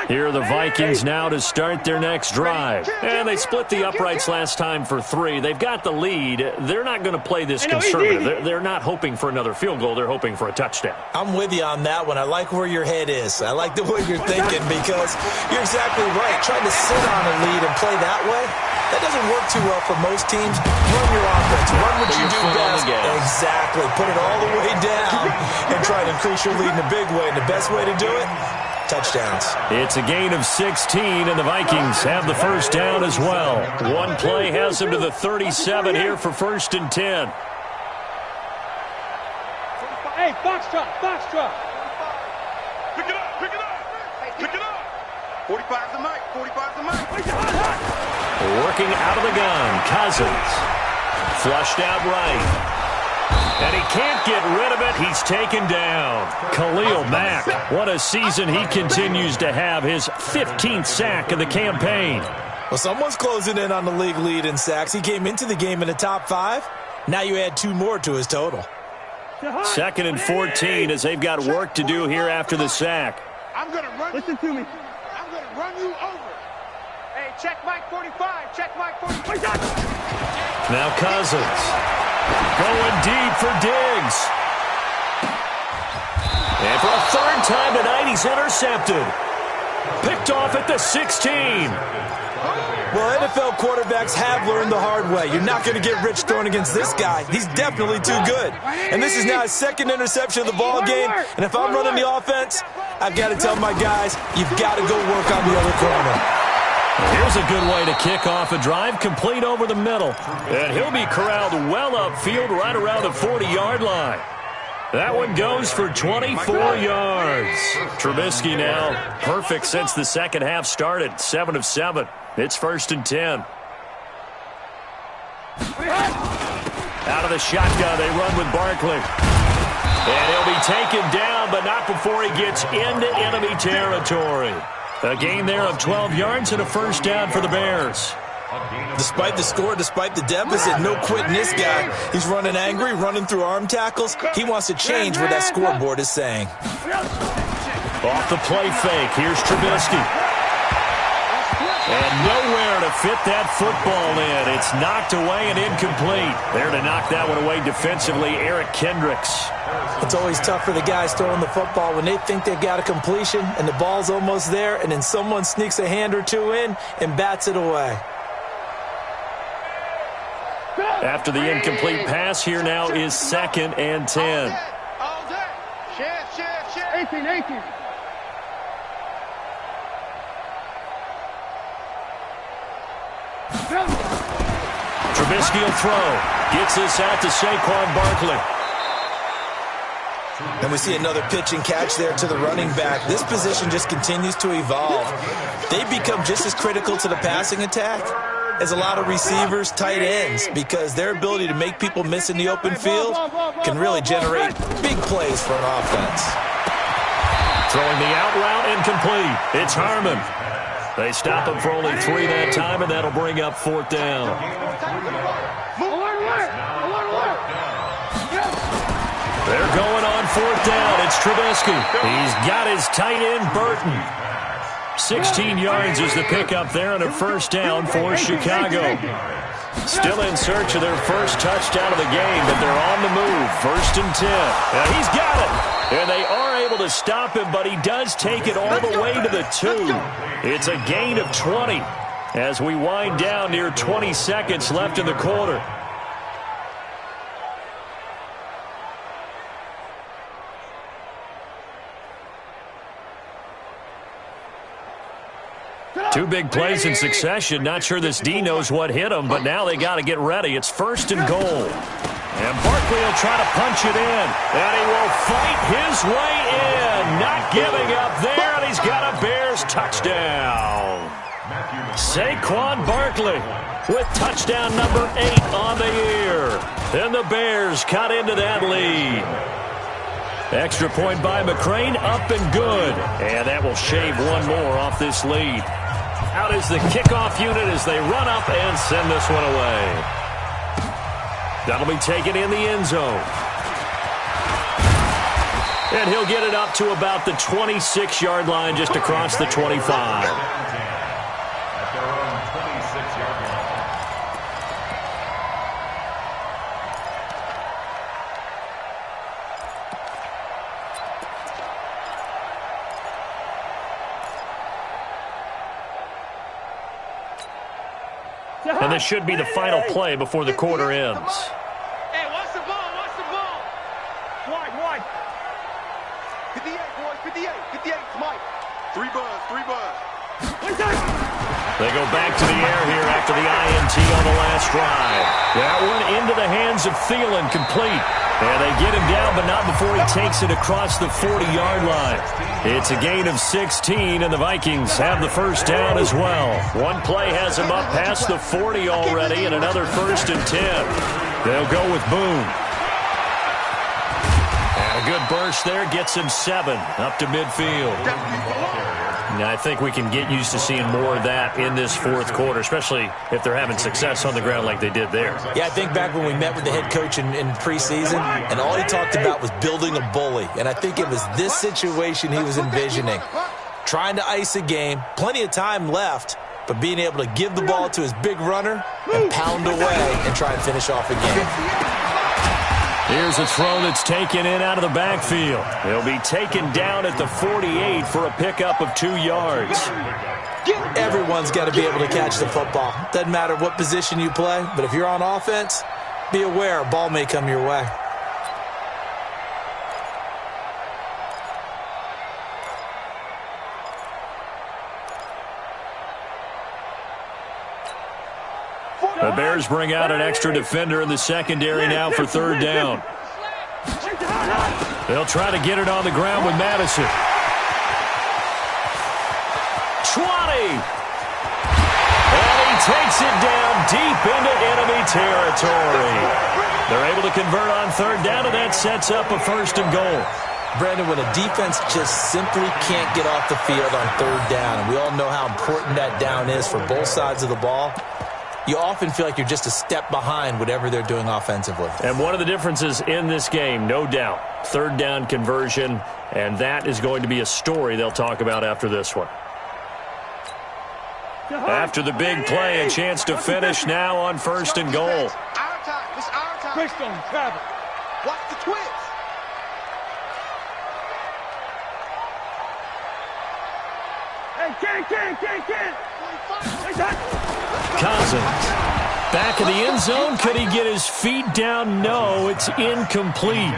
Here are the Vikings now to start their next drive. And they split the uprights last time for 3. They've got the lead. They're not going to play this conservative. They're not hoping for another field goal. They're hoping for a touchdown. I'm with you on that one. I like where your head is. I like the way you're thinking because you're exactly right. Trying to sit on a lead and play that way, that doesn't work too well for most teams. Run your offense. Run what you do best. Exactly. Put it all the way down and try to increase your lead in a big way. And the best way to do it, touchdowns. It's a gain of 16, and the Vikings have the first down as well. One play has them to the 37 here for 1st and 10. Hey, box truck. Pick it up. Pick it up. 45's the mic. 45's the mic. Working out of the gun, Cousins. Flushed out right. And he can't get rid of it. He's taken down. Khalil Mack, what a season he continues to have. His 15th sack of the campaign. Well, someone's closing in on the league lead in sacks. He came into the game in the top 5. Now you add 2 more to his total. 2nd and 14 as they've got work to do here after the sack. I'm going to run. Listen to me. I'm going to run you over. Hey, check Mike 45. Check Mike 45. Now Cousins. Going deep for Diggs. And for a 3rd time tonight, he's intercepted. Picked off at the 16. Well, NFL quarterbacks have learned the hard way. You're not going to get rich throwing against this guy. He's definitely too good. And this is now his 2nd interception of the ball game. And if I'm running the offense, I've got to tell my guys, you've got to go work on the other corner. Here's a good way to kick off a drive, complete over the middle. And he'll be corralled well upfield right around the 40-yard line. That one goes for 24 yards. Trubisky now perfect since the second half started, 7 of 7. It's 1st and 10. Out of the shotgun, they run with Barkley. And he'll be taken down, but not before he gets into enemy territory. A gain there of 12 yards and a first down for the Bears. Despite the score, despite the deficit, no quitting this guy. He's running angry, running through arm tackles. He wants to change what that scoreboard is saying. Off the play fake, here's Trubisky. And nowhere to fit that football in. It's knocked away and incomplete. There to knock that one away defensively, Eric Kendricks. It's always tough for the guys throwing the football when they think they've got a completion and the ball's almost there, and then someone sneaks a hand or two in and bats it away. After the incomplete pass, here now is 2nd and 10. All day. Share. 18. Trubisky will throw. Gets this out to Saquon Barkley. And we see another pitch and catch there to the running back. This position just continues to evolve. They become just as critical to the passing attack is a lot of receivers, tight ends, because their ability to make people miss in the open field can really generate big plays for an offense. Throwing the out route incomplete. It's Harmon. They stop him for only 3 that time, and that'll bring up 4th down. They're going on 4th down. It's Trubisky. He's got his tight end, Burton. 16 yards is the pickup there, and a 1st down for Chicago. Still in search of their first touchdown of the game, but they're on the move. 1st and 10. Now he's got it. And they are able to stop him, but he does take it all the way to the 2. It's a gain of 20 as we wind down near 20 seconds left in the quarter. Two big plays in succession. Not sure this D knows what hit him, but now they got to get ready. It's 1st and goal. And Barkley will try to punch it in. And he will fight his way in. Not giving up there, and he's got a Bears touchdown. Saquon Barkley with touchdown number 8 on the year. And the Bears cut into that lead. Extra point by McCrane, up and good. And that will shave one more off this lead. Out is the kickoff unit as they run up and send this one away. That'll be taken in the end zone. And he'll get it up to about the 26-yard line, just across the 25. And this should be the final play before the quarter ends. Hey, watch the ball, watch the ball. Wide. 58, boys, 58, Mike. 3 buzz. They go back to the air here after the INT on the last drive. That one into the hands of Thielen, complete. And they get him down, but not before he takes it across the 40-yard line. It's a gain of 16, and the Vikings have the 1st down as well. One play has him up past the 40 already, and another 1st and 10. They'll go with Boone. And a good burst there gets him 7 up to midfield. Now, I think we can get used to seeing more of that in this 4th quarter, especially if they're having success on the ground like they did there. Yeah, I think back when we met with the head coach in preseason, and all he talked about was building a bully. And I think it was this situation he was envisioning. Trying to ice a game, plenty of time left, but being able to give the ball to his big runner and pound away and try and finish off a game. Here's a throw that's taken in out of the backfield. He'll be taken down at the 48 for a pickup of 2 yards. Everyone's got to be able to catch the football. Doesn't matter what position you play, but if you're on offense, be aware a ball may come your way. The Bears bring out an extra defender in the secondary now for 3rd down. They'll try to get it on the ground with Madison. 20! And he takes it down deep into enemy territory. They're able to convert on 3rd down, and that sets up a 1st and goal. Brandon, when a defense just simply can't get off the field on 3rd down, and we all know how important that down is for both sides of the ball, you often feel like you're just a step behind whatever they're doing offensively. And one of the differences in this game, no doubt, 3rd down conversion, and that is going to be a story they'll talk about after this one. After the big play, a chance to finish now on 1st and goal. Our time. This our time. Christian, travel. Watch the twist. Hey, Ken. Cousins back in the end zone. Could he get his feet down? No, it's incomplete.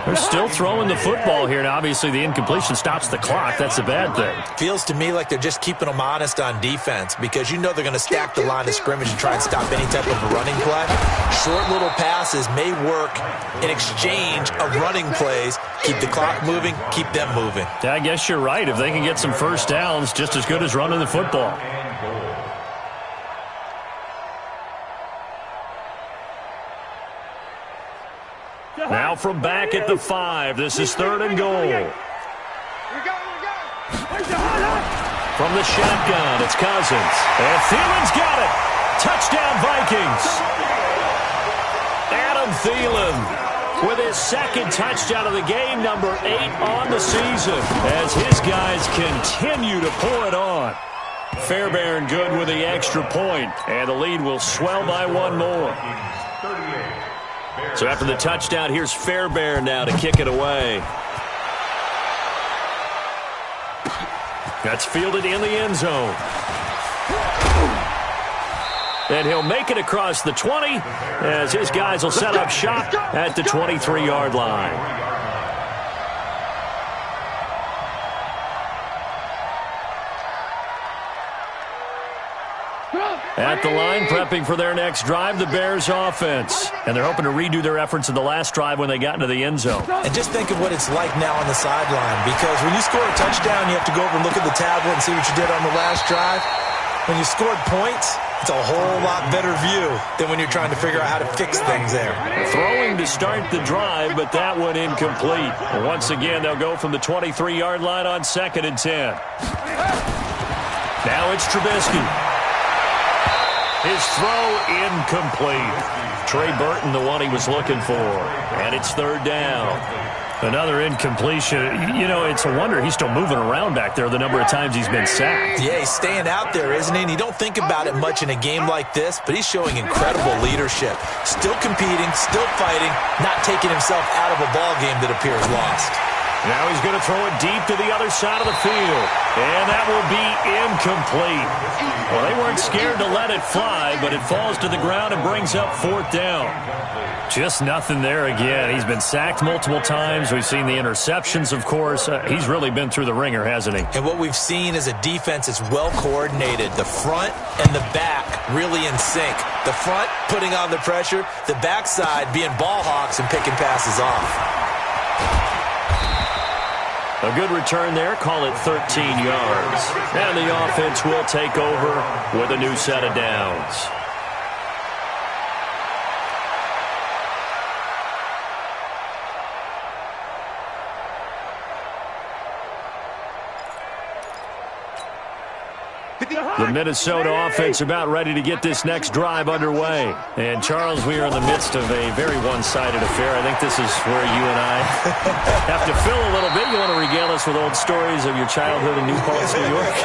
They're still throwing the football here. Now, obviously, the incompletion stops the clock. That's a bad thing. Feels to me like they're just keeping them honest on defense because you know they're going to stack the line of scrimmage and try and stop any type of a running play. Short little passes may work in exchange of running plays. Keep the clock moving, keep them moving. Yeah, I guess you're right. If they can get some 1st downs, just as good as running the football. Now from back at the 5, this is 3rd and goal. From the shotgun, it's Cousins. And Thielen's got it. Touchdown, Vikings. Adam Thielen with his 2nd touchdown of the game, number 8 on the season, as his guys continue to pour it on. Fairbairn good with the extra point, and the lead will swell by 1 more. So after the touchdown, here's Fairbairn now to kick it away. That's fielded in the end zone. And he'll make it across the 20 as his guys will set up shop at the 23-yard line. At the line, prepping for their next drive, the Bears offense. And they're hoping to redo their efforts in the last drive when they got into the end zone. And just think of what it's like now on the sideline, because when you score a touchdown, you have to go over and look at the tablet and see what you did on the last drive. When you scored points, it's a whole lot better view than when you're trying to figure out how to fix things there. Throwing to start the drive, but that one incomplete. And once again, they'll go from the 23-yard line on 2nd and 10. Now it's Trubisky. His throw incomplete. Trey Burton, the one he was looking for. And it's 3rd down. Another incompletion. You know, it's a wonder he's still moving around back there the number of times he's been sacked. Yeah, he's staying out there, isn't he? And you don't think about it much in a game like this, but he's showing incredible leadership. Still competing, still fighting, not taking himself out of a ball game that appears lost. Now he's going to throw it deep to the other side of the field. And that will be incomplete. Well, they weren't scared to let it fly, but it falls to the ground and brings up 4th down. Just nothing there again. He's been sacked multiple times. We've seen the interceptions, of course. He's really been through the ringer, hasn't he? And what we've seen is a defense that's well coordinated. The front and the back really in sync. The front putting on the pressure, the backside being ball hawks and picking passes off. A good return there. Call it 13 yards. And the offense will take over with a new set of downs. The Minnesota offense about ready to get this next drive underway. And, Charles, we are in the midst of a very one-sided affair. I think this is where you and I have to fill a little bit. You want to regale us with old stories of your childhood in New Paltz, New York?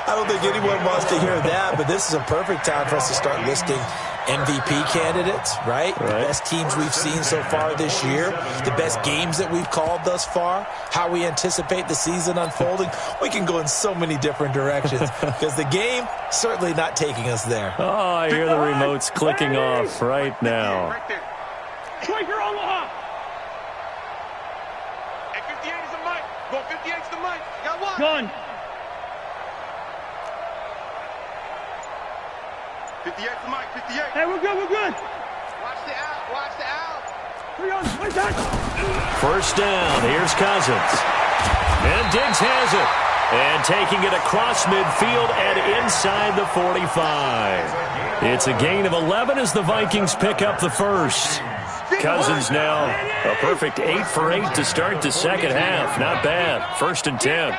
I don't think anyone wants to hear that, but this is a perfect time for us to start listing MVP candidates, right? The best teams we've seen so far this year, the best games that we've called thus far, how we anticipate the season unfolding. We can go in so many different directions because the game certainly not taking us there. Oh, I hear the remotes clicking off right now. Right there. Quaker Omaha. Hey, 58 is the mic. Go 58 is the mic. Got one. Gun. 58 is the mic. 58. Hey, we're good. We're good. Watch the out. Watch the out. 3 on. What's that? First down. Here's Cousins. And Diggs has it. And taking it across midfield and inside the 45. It's a gain of 11 as the Vikings pick up the first. Cousins now a perfect 8 for 8 to start the second half. Not bad. 1st and 10.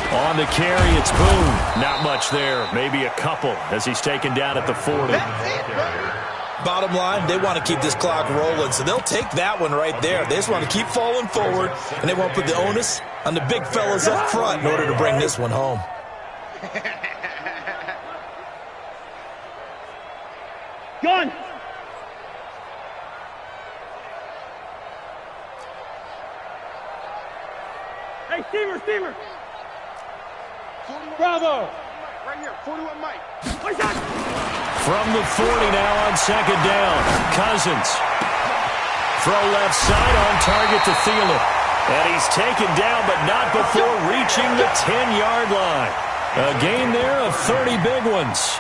On the carry, it's Boone. Not much there. Maybe a couple as he's taken down at the 40. Bottom line, they want to keep this clock rolling, so they'll take that one right there. They just want to keep falling forward, and they want to put the onus on the big fellas up front in order to bring this one home. Gun. Hey, Steamer. Bravo. Right here, 41 Mike. From the 40 now on second down. Cousins. Throw left side on target to Thielen. And he's taken down, but not before reaching the 10-yard line. A gain there of 30 big ones.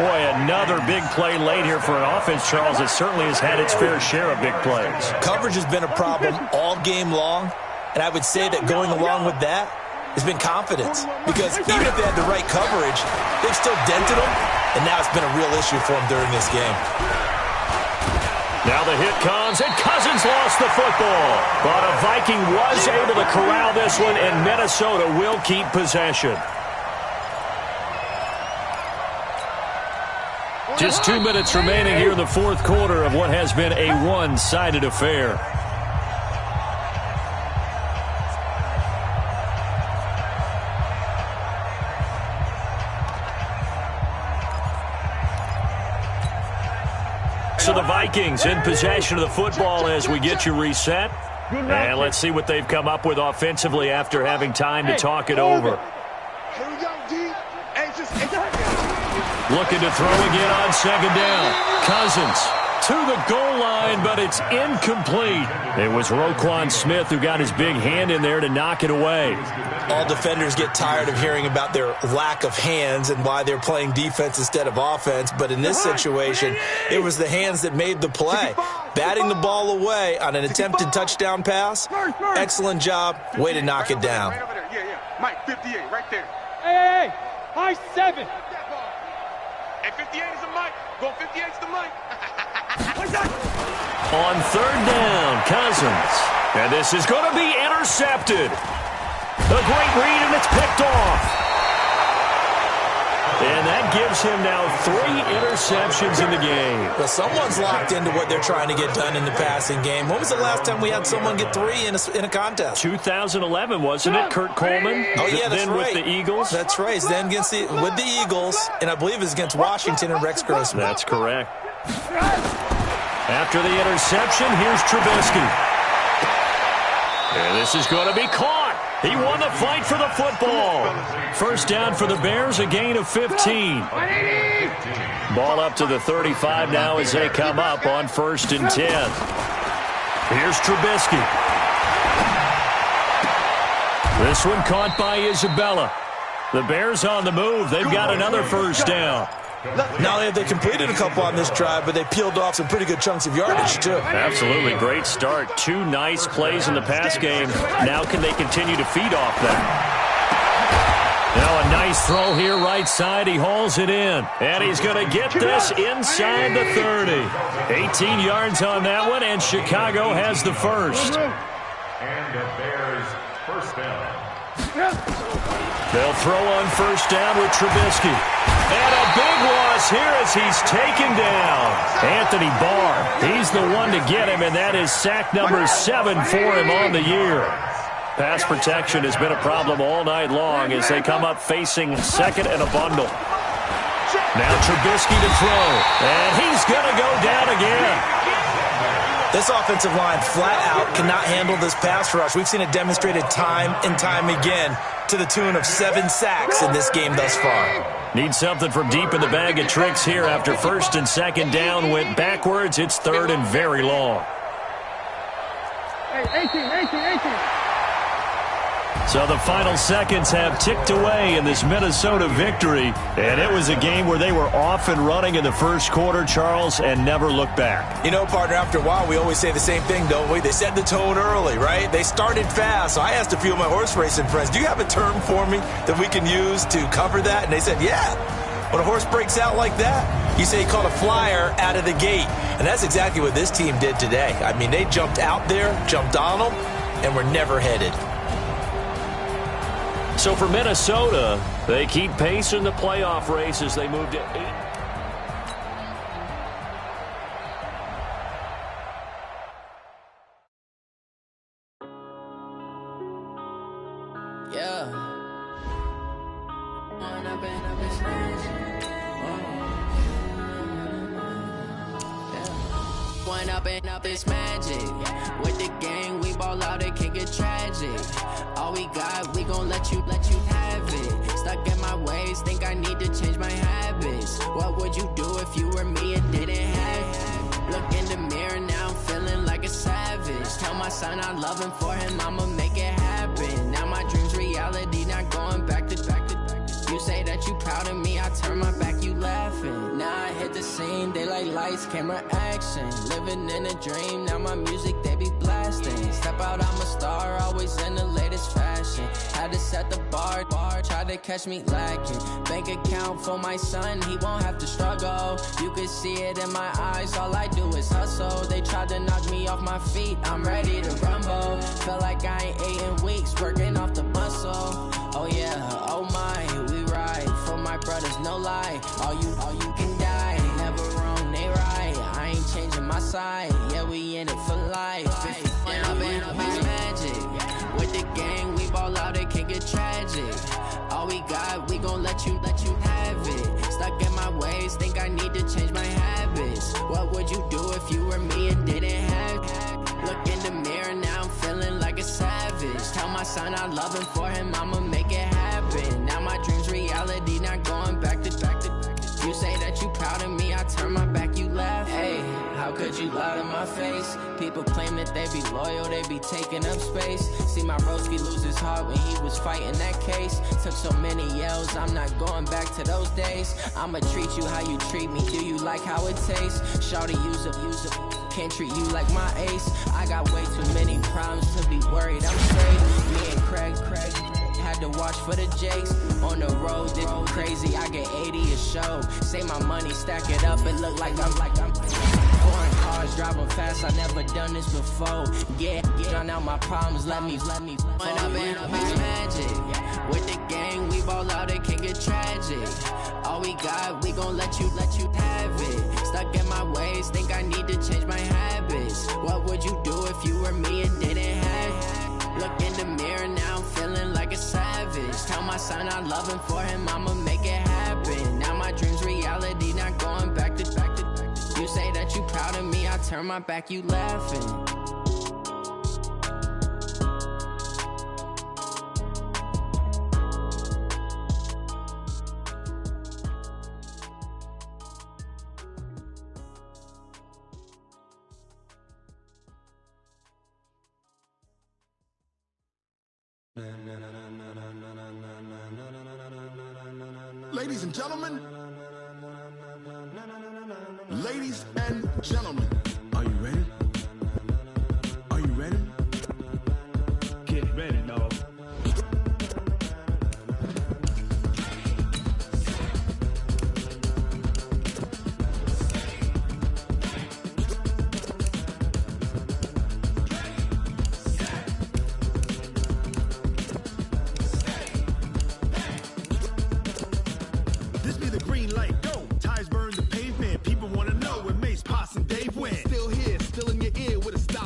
Boy, another big play late here for an offense, Charles, that certainly has had its fair share of big plays. Coverage has been a problem all game long, and I would say that going along with that has been confidence. Because even if they had the right coverage, they've still dented them, and now it's been a real issue for them during this game. Now the hit comes, and Cousins lost the football. But a Viking was able to corral this one, and Minnesota will keep possession. Just 2 minutes remaining here in the fourth quarter of what has been a one-sided affair. So the Vikings in possession of the football as we get you reset. And let's see what they've come up with offensively after having time to talk it over. Looking to throw again on second down. Cousins to the goal line, but it's incomplete. It was Roquan Smith who got his big hand in there to knock it away. All defenders get tired of hearing about their lack of hands and why they're playing defense instead of offense. But in this situation, it was the hands that made the play. Batting the ball away on an attempted touchdown pass. Excellent job. Way to knock it down. Right over there. Yeah. Mike, 58, right there. Hey. High 7. Hey, 58 is the mic. Go 58 is the mic. On third down, Cousins. And this is going to be intercepted. A great read, and it's picked off. And that gives him now 3 interceptions in the game. Well, someone's locked into what they're trying to get done in the passing game. When was the last time we had someone get 3 in a contest? 2011, wasn't it? Kurt Coleman? Oh, yeah, that's then right. With the Eagles? That's right. Then with the Eagles, and I believe it was against Washington and Rex Grossman. That's correct. After the interception, here's Trubisky. And this is going to be caught. He won the fight for the football. First down for the Bears, a gain of 15. Ball up to the 35 now as they come up on 1st and 10. Here's Trubisky. This one caught by Isabella. The Bears on the move. They've got another first down. Not only have they completed a couple on this drive, but they peeled off some pretty good chunks of yardage, too. Absolutely. Great start. 2 nice plays in the pass game. Now can they continue to feed off that? Now a nice throw here right side. He hauls it in. And he's going to get this inside the 30. 18 yards on that one, and Chicago has the first. And the Bears first down. They'll throw on first down with Trubisky. And a big loss here as he's taken down. Anthony Barr, he's the one to get him, and that is sack number 7 for him on the year. Pass protection has been a problem all night long as they come up facing second and a bundle. Now Trubisky to throw, and he's going to go down again. This offensive line flat out cannot handle this pass rush. We've seen it demonstrated time and time again to the tune of 7 sacks in this game thus far. Need something from deep in the bag of tricks here after first and second down went backwards. It's third and very long. Hey, 18. So the final seconds have ticked away in this Minnesota victory. And it was a game where they were off and running in the first quarter, Charles, and never looked back. You know, partner, after a while, we always say the same thing, don't we? They set the tone early, right? They started fast. So I asked a few of my horse racing friends, do you have a term for me that we can use to cover that? And they said, yeah. When a horse breaks out like that, you say he caught a flyer out of the gate. And that's exactly what this team did today. I mean, they jumped out there, jumped on them, and were never headed. So for Minnesota, they keep pace in the playoff race as they move to 8. Yeah. One up and up is magic. With the gang, we ball out, it can get tragic. All we got, we gon' let you have it. Stuck in my ways, think I need to change my habits. What would you do if you were me and didn't have it? Look in the mirror, now I'm feeling like a savage. Tell my son I love him, for him I'ma make it happen. Now my dream's reality, not going back to. You say that you proud of me, I turn my back, you laughing. Now I hit the scene, they like lights, camera, action. Living in a dream, now my music, they be blasting. Step out, I'm a star, always in the latest fashion. Had to set the bar, bar, try to catch me lacking. Bank account for my son, he won't have to struggle. You can see it in my eyes, all I do is hustle. They tried to knock me off my feet, I'm ready to rumble. Felt like I ain't ate in weeks, working off the muscle. Oh yeah, oh my, we ride for my brothers, no lie. All you can die, never wrong, they right. I ain't changing my side, yeah, we in it for life. And I've been magic. With the gang, we ball out, it can get tragic. All we got, we gon' let you have it. Stuck in my ways, think I need to change my habits. What would you do if you were me and didn't have it? Look in the mirror, now I'm feeling like a savage. Tell my son I love him, for him I'ma make it happen. Now my dream's reality, not going back to. You say that you proud of me, I turn my back, you laugh. Hey, how could you lie to my face? People claim that they be loyal, they be taking up space. See my broski lose his heart when he was fighting that case. Took so many yells, I'm not going back to those days. I'ma treat you how you treat me, do you like how it tastes? Shawty, use up, can't treat you like my ace. I got way too many problems to be worried, I'm straight. Me and Craig had to watch for the Jakes. On the road, this crazy, I get 80 a show. Say my money, stack it up, it look like I'm foreign cars, driving fast, I never done this before. Yeah, drown out my problems, let me When I've been magic. With the gang, we ball out, it can get tragic. All we got, we gon' let you have it. Stuck in my ways, think I need to change my habits. What would you do if you were me and didn't have it? Look in the mirror, now I'm feeling like a savage. Tell my son I love him, for him I'ma make it happen. Now my dream's reality, not going back to. You say that you proud of me, I turn my back, you laughing. Ladies and gentlemen, ladies and gentlemen, are you ready? Are you ready? Get ready, dog.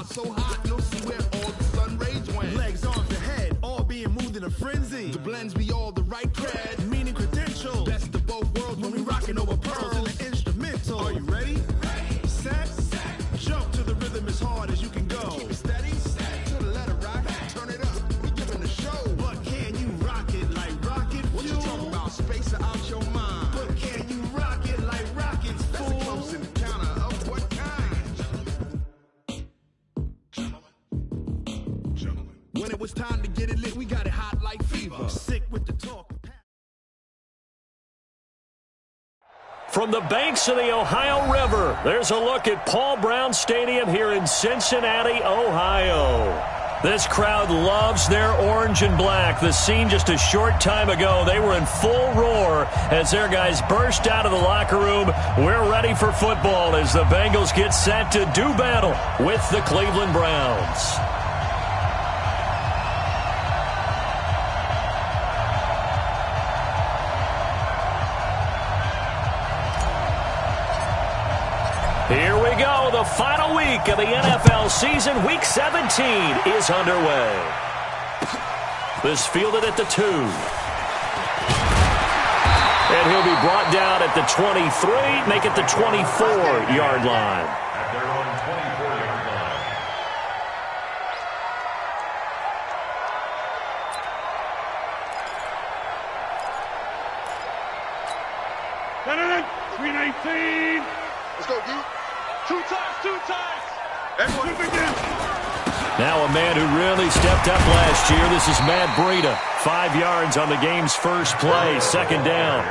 So hot, you'll see where all the sun rays went. Legs, arms, and head, all being moved in a frenzy. The blends be all the right cred, meaning credentials. Best of both worlds when we rockin' over pearls in the instrumental. Are you ready? Ready. Set. Jump to the rhythm as hard as you can go. Keep it steady. To the letter rock. Turn it up. We giving the show. But can you rock it like rocket fuel? What you talking about? Space out your mind. But can you rock it like rockets, fool? That's a close encounter of what kind? When it was time to get it lit, we got it hot like fever. Sick with the talk. From the banks of the Ohio River, there's a look at Paul Brown Stadium here in Cincinnati, Ohio. This crowd loves their orange and black. The scene just a short time ago, they were in full roar as their guys burst out of the locker room. We're ready for football as the Bengals get set to do battle with the Cleveland Browns. Here we go. The final week of the NFL season. Week 17 is underway. This fielded at the 2. And he'll be brought down at the 23, make it the 24-yard line. At their own 24-yard line. 319. Let's go, dude. Two times. Everyone begin. Now a man who really stepped up last year. This is Matt Breida. 5 yards on the game's first play. Second down.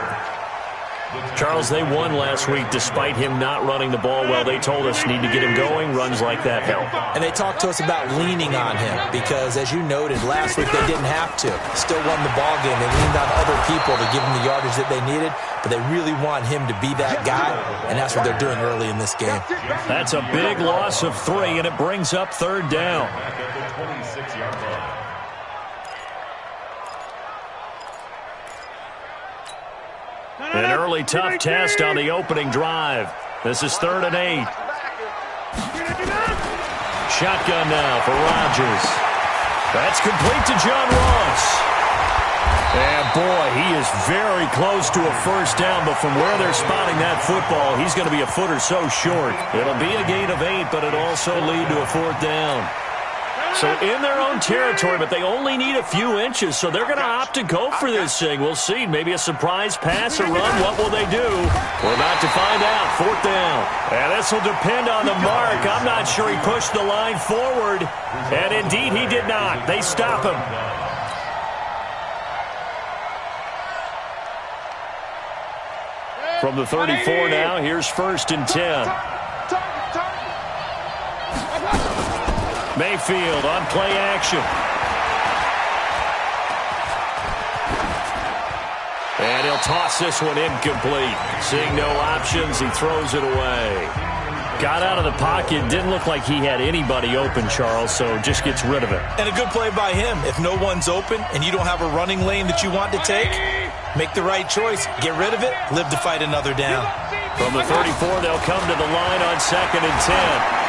Charles, they won last week despite him not running the ball well. They told us need to get him going. Runs like that help. And they talked to us about leaning on him because, as you noted, last week they didn't have to. Still won the ball game. They leaned on other people to give them the yardage that they needed, but they really want him to be that guy, and that's what they're doing early in this game. That's a big loss of 3, and it brings up 3rd down. An early tough test on the opening drive. This is 3rd and 8. Shotgun now for Rodgers. That's complete to John Ross. And boy, he is very close to a 1st down, but from where they're spotting that football, he's going to be a foot or so short. It'll be a gain of 8, but it'll also lead to a 4th down. So in their own territory, but they only need a few inches, so they're going to opt to go for this thing. We'll see. Maybe a surprise pass or run. What will they do? We're about to find out. 4th down. And this will depend on the mark. I'm not sure he pushed the line forward. And indeed, he did not. They stop him. From the 34 now, here's 1st and 10. Mayfield on play action. And he'll toss this one incomplete. Seeing no options, he throws it away. Got out of the pocket. Didn't look like he had anybody open, Charles, so just gets rid of it. And a good play by him. If no one's open and you don't have a running lane that you want to take, make the right choice. Get rid of it. Live to fight another down. From the 34, they'll come to the line on 2nd and 10.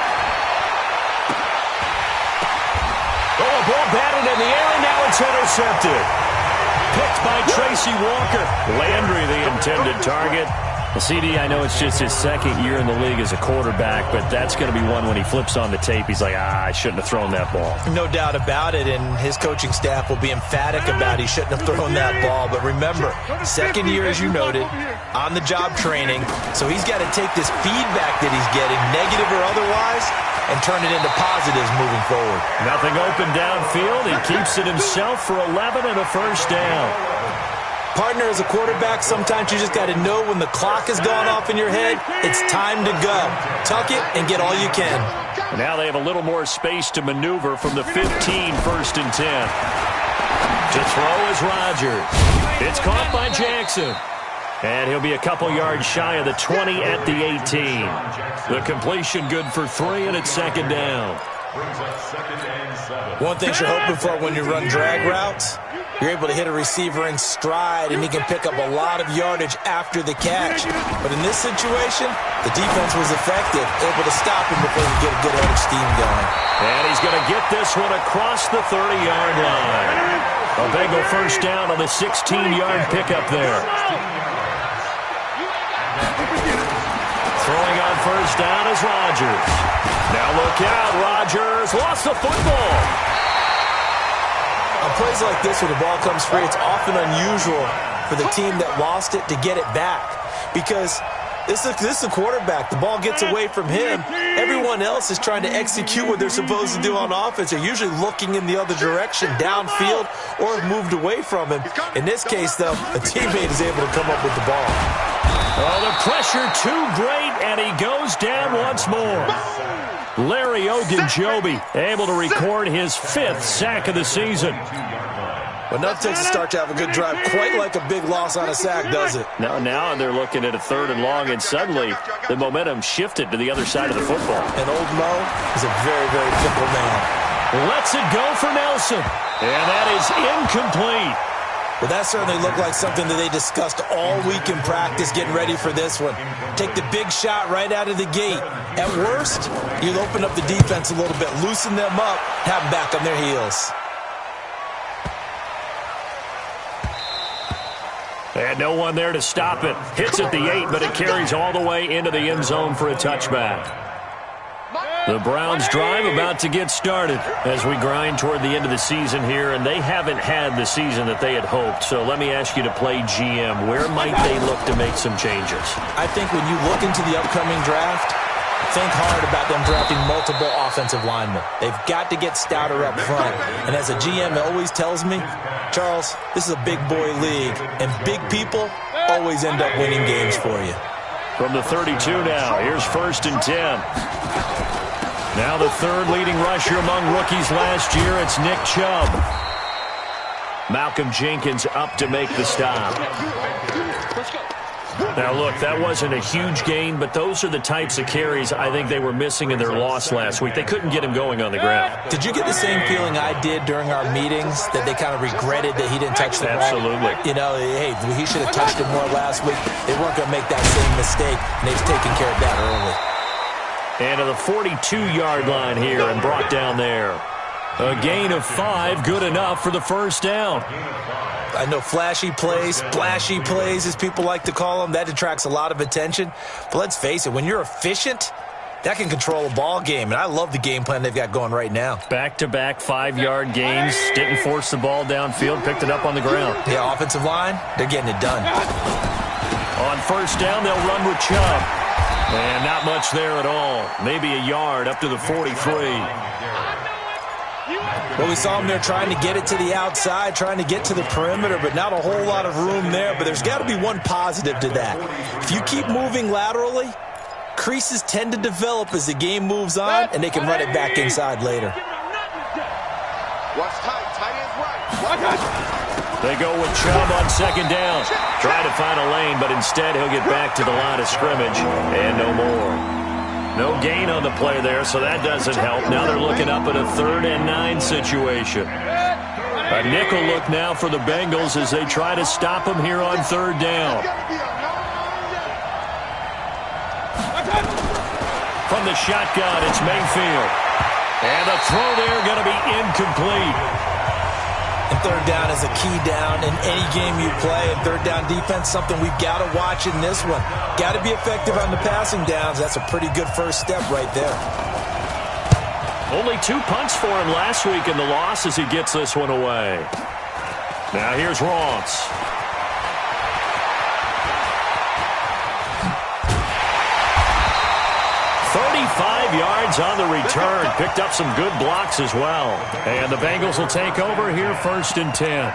Oh, ball batted in the air, and now it's intercepted. Picked by Tracy Walker. Landry, the intended target. Well, CD, I know it's just his 2nd year in the league as a quarterback, but that's going to be one when he flips on the tape. He's like, I shouldn't have thrown that ball. No doubt about it, and his coaching staff will be emphatic about he shouldn't have thrown that ball. But remember, 2nd year, as you noted, on-the-job training, so he's got to take this feedback that he's getting, negative or otherwise, and turn it into positives moving forward. Nothing open downfield. He keeps it himself for 11 and a 1st down. Partner, as a quarterback, sometimes you just got to know when the clock has gone off in your head, it's time to go. Tuck it and get all you can. Now they have a little more space to maneuver from the 15, 1st and 10. To throw is Rodgers. It's caught by Jackson. And he'll be a couple yards shy of the 20 at the 18. The completion good for 3, and it's 2nd down. One thing you're hoping for when you run drag routes, you're able to hit a receiver in stride, and he can pick up a lot of yardage after the catch. But in this situation, the defense was effective, able to stop him before he get a good head of steam going. And he's going to get this one across the 30-yard line. A Bengal 1st down on the 16-yard pickup there. Throwing on 1st down is Rodgers. Now look out, Rodgers lost the football. On plays like this, when the ball comes free, it's often unusual for the team that lost it to get it back. Because this is a quarterback. The ball gets away from him. Everyone else is trying to execute what they're supposed to do on offense. They're usually looking in the other direction, downfield, or have moved away from him. In this case, though, a teammate is able to come up with the ball. Oh, the pressure too great, and he goes down once more. Larry Ogunjobi able to record his 5th sack of the season. But nothing takes a start to have a good drive quite like a big loss on a sack, does it? Now they're looking at a 3rd and long, and suddenly the momentum shifted to the other side of the football. And old Mo is a very, very fickle man. Lets it go for Nelson. And that is incomplete. Well, that certainly looked like something that they discussed all week in practice getting ready for this one. Take the big shot right out of the gate. At worst, you'll open up the defense a little bit, loosen them up, have them back on their heels. And no one there to stop it. Hits at the 8, but it carries all the way into the end zone for a touchback. The Browns drive about to get started as we grind toward the end of the season here, and they haven't had the season that they had hoped. So let me ask you to play GM. Where might they look to make some changes? I think when you look into the upcoming draft, think hard about them drafting multiple offensive linemen. They've got to get stouter up front. And as a GM always tells me, Charles, this is a big boy league, and big people always end up winning games for you. From the 32 now, here's 1st and 10. Now the third leading rusher among rookies last year, it's Nick Chubb. Malcolm Jenkins up to make the stop. Now, look, that wasn't a huge gain, but those are the types of carries I think they were missing in their loss last week. They couldn't get him going on the ground. Did you get the same feeling I did during our meetings, that they kind of regretted that he didn't touch the ball? Absolutely. You know, hey, he should have touched it more last week. They weren't going to make that same mistake, and they've taken care of that early. And to the 42-yard line here and brought down there. A gain of 5, good enough for the first down. I know flashy plays, splashy plays, as people like to call them, that attracts a lot of attention. But let's face it, when you're efficient, that can control a ball game. And I love the game plan they've got going right now. Back-to-back 5-yard gains. Didn't force the ball downfield. Picked it up on the ground. Yeah, offensive line, they're getting it done. On first down, they'll run with Chubb. And not much there at all. Maybe a yard up to the 43. Well, we saw him there trying to get it to the outside, trying to get to the perimeter, but not a whole lot of room there. But there's got to be one positive to that. If you keep moving laterally, creases tend to develop as the game moves on, and they can run it back inside later. Watch tight end's right. They go with Chubb on second down. Try to find a lane, but instead he'll get back to the line of scrimmage, and no more. No gain on the play there, so that doesn't help. Now they're looking up at a 3rd and 9 situation. A nickel look now for the Bengals as they try to stop him here on 3rd down. From the shotgun, it's Mayfield. And the throw there going to be incomplete. And 3rd down is a key down in any game you play. And 3rd down defense, something we've got to watch in this one. Got to be effective on the passing downs. That's a pretty good first step right there. Only 2 punts for him last week in the loss as he gets this one away. Now here's Ross. Yards on the return. Picked up some good blocks as well. And the Bengals will take over here 1st and 10.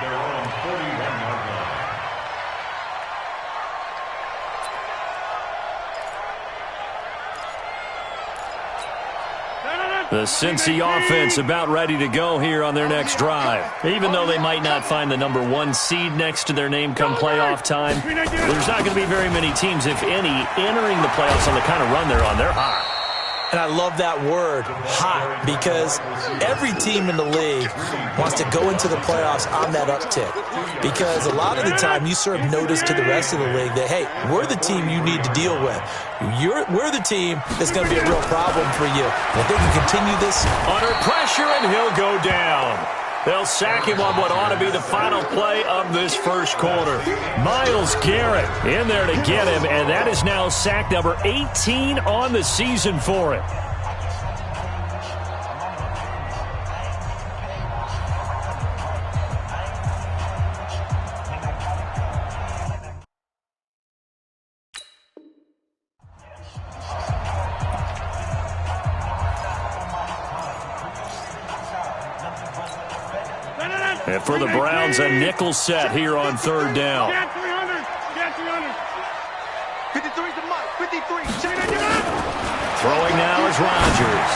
The Cincy offense about ready to go here on their next drive. Even though they might not find the number 1 seed next to their name come playoff time, there's not going to be very many teams, if any, entering the playoffs on the kind of run they're on. They're hot. And I love that word, hot, because every team in the league wants to go into the playoffs on that uptick. Because a lot of the time you serve notice to the rest of the league that, hey, we're the team you need to deal with. We're the team that's going to be a real problem for you. And if they can continue this. Under pressure, and he'll go down. They'll sack him on what ought to be the final play of this first quarter. Myles Garrett in there to get him, and that is now sack number 18 on the season for him. And for the Browns, a nickel set here on 3rd down. 53's the mark. 53. Throwing now is Rodgers.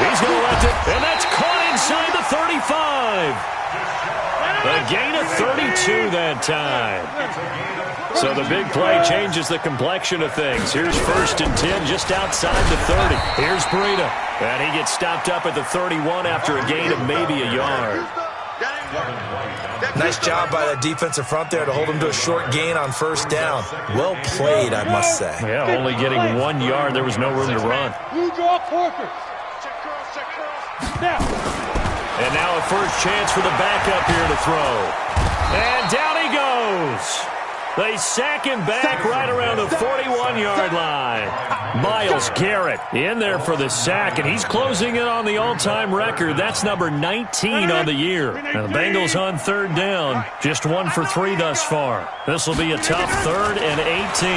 He's going to let it, and that's caught inside the 35. A gain of 32 that time. So the big play changes the complexion of things. Here's 1st and 10 just outside the 30. Here's Breida. And he gets stopped up at the 31 after a gain of maybe a yard. Nice job by that defensive front there to hold him to a short gain on 1st down. Well played, I must say. Yeah, only getting 1 yard. There was no room to run. You draw quarters. Now. And now a first chance for the backup here to throw. And down he goes. They sack him back right around the 41-yard line. Myles Garrett in there for the sack, and he's closing in on the all-time record. That's number 19 on the year. Now the Bengals on 3rd down, just 1 for 3 thus far. This will be a tough 3rd and 18.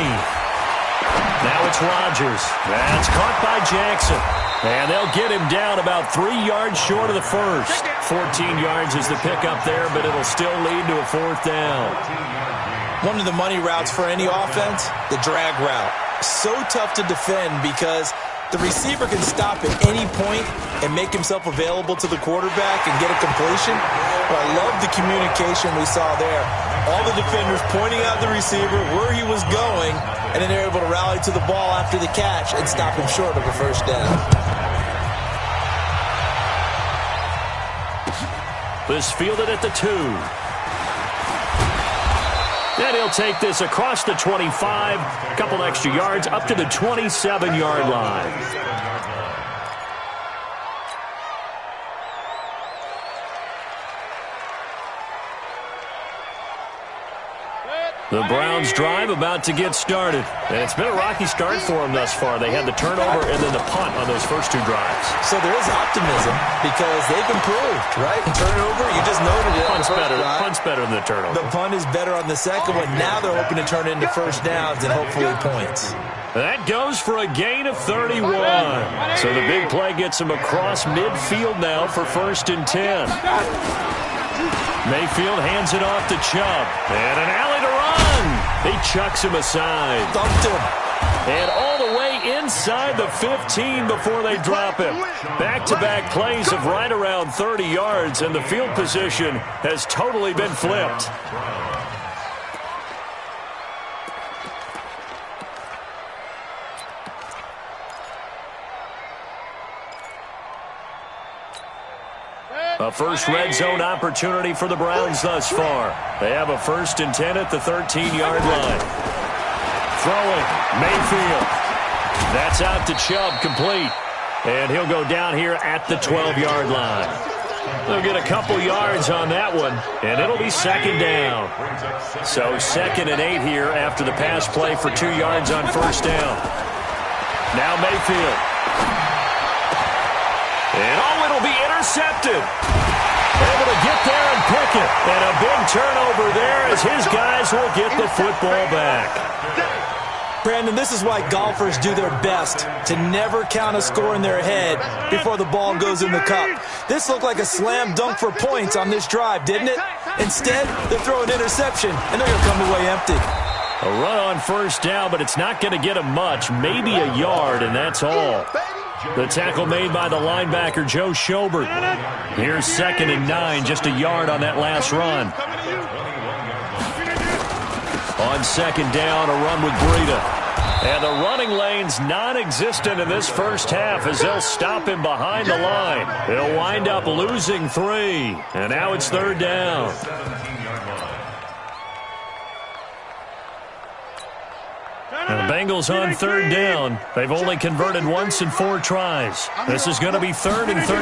Now it's Rodgers. That's caught by Jackson. And they'll get him down about 3 yards short of the first. 14 yards is the pickup there, but it'll still lead to a 4th down. One of the money routes for any offense, the drag route. So tough to defend because the receiver can stop at any point and make himself available to the quarterback and get a completion. But I love the communication we saw there. All the defenders pointing out the receiver, where he was going, and then they're able to rally to the ball after the catch and stop him short of a first down. This fielded at the 2. And he'll take this across the 25, a couple extra yards, up to the 27-yard line. The Browns drive about to get started. And it's been a rocky start for them thus far. They had the turnover and then the punt on those first 2 drives. So there is optimism because they've improved, right? Turnover, you just noted it. Punt's better than the turnover. The punt is better on the second one. Now they're hoping to turn into first downs and hopefully points. That goes for a gain of 31. So the big play gets him across midfield now for 1st and 10. Mayfield hands it off to Chubb. And an alley to run. He chucks him aside. Thumped him. And all the way inside the 15 before they drop him. Back-to-back plays of right around 30 yards, and the field position has totally been flipped. A first red zone opportunity for the Browns thus far. They have a 1st and 10 at the 13-yard line. Throwing, Mayfield. That's out to Chubb, complete. And he'll go down here at the 12-yard line. They'll get a couple yards on that one, and it'll be 2nd down. So 2nd and 8 here after the pass play for 2 yards on 1st down. Now Mayfield. And it'll be intercepted. Able to get there and pick it. And a big turnover there as his guys will get the football back. Brandon, this is why golfers do their best to never count a score in their head before the ball goes in the cup. This looked like a slam dunk for points on this drive, didn't it? Instead, they throw an interception, and they're going to come away empty. A run on 1st down, but it's not going to get him much. Maybe a yard, and that's all. The tackle made by the linebacker, Joe Schobert. Here's 2nd and 9, just a yard on that last run. On 2nd down, a run with Breida. And the running lane's non-existent in this first half as they'll stop him behind the line. He'll wind up losing 3. And now it's 3rd down. And the Bengals on 3rd down. They've only converted once in 4 tries. This is going to be 3rd and 13.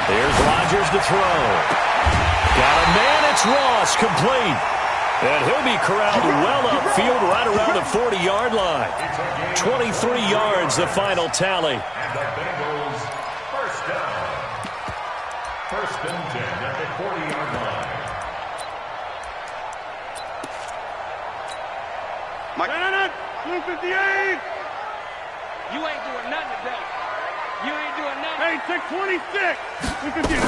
Here's Rodgers to throw. Got a man, it's Ross, complete. And he'll be corralled well upfield right around the 40-yard line. 23 yards, the final tally. The Bengals, 1st down. 1st and 10 at the 40-yard line. Blue 58! You ain't doing nothing today. You ain't doing nothing. Hey, check 26! Blue 58.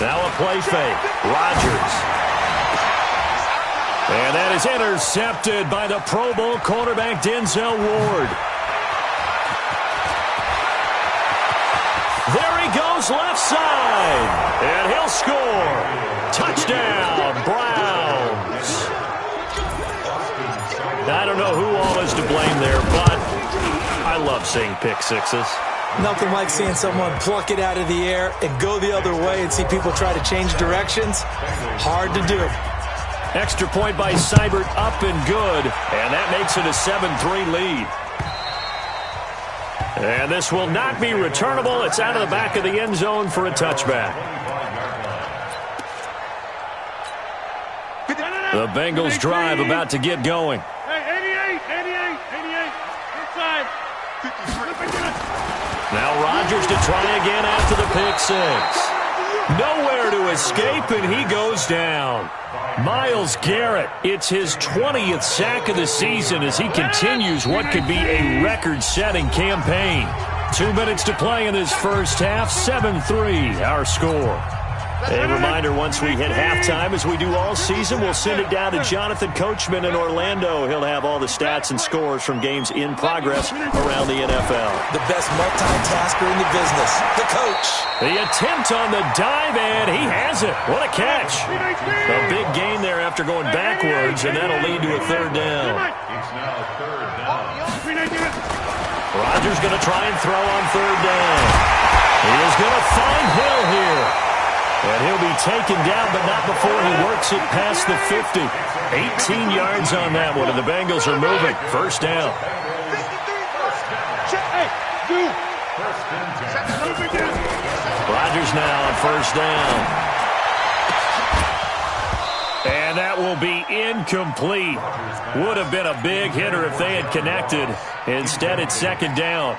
Now a play fake. Rodgers. And that is intercepted by the Pro Bowl cornerback Denzel Ward. There he goes left side. And he'll score. Touchdown, Browns. I don't know who all is to blame there, but I love seeing pick sixes. Nothing like seeing someone pluck it out of the air and go the other way and see people try to change directions. Hard to do. Extra point by Seibert, up and good, and that makes it a 7-3 lead. And this will not be returnable. It's out of the back of the end zone for a touchback. The Bengals drive about to get going. Hey, 88, inside. Now Rodgers to try again after the pick six. Nowhere to escape, and he goes down. Myles Garrett, it's his 20th sack of the season as he continues what could be a record-setting campaign. 2 minutes to play in this first half, 7-3 our score. A reminder, once we hit halftime, as we do all season, we'll send it down to Jonathan Coachman in Orlando. He'll have all the stats and scores from games in progress around the NFL. The best multitasker in the business, the coach. The attempt on the dive, and he has it. What a catch. A big gain there after going backwards, and that'll lead to a third down. It's now third down. Rodgers going to try and throw on third down. He is going to find Hill here. And he'll be taken down, but not before he works it past the 50. 18 yards on that one, and the Bengals are moving. First down. Rodgers now on first down. And that will be incomplete. Would have been a big hitter if they had connected. Instead, it's second down.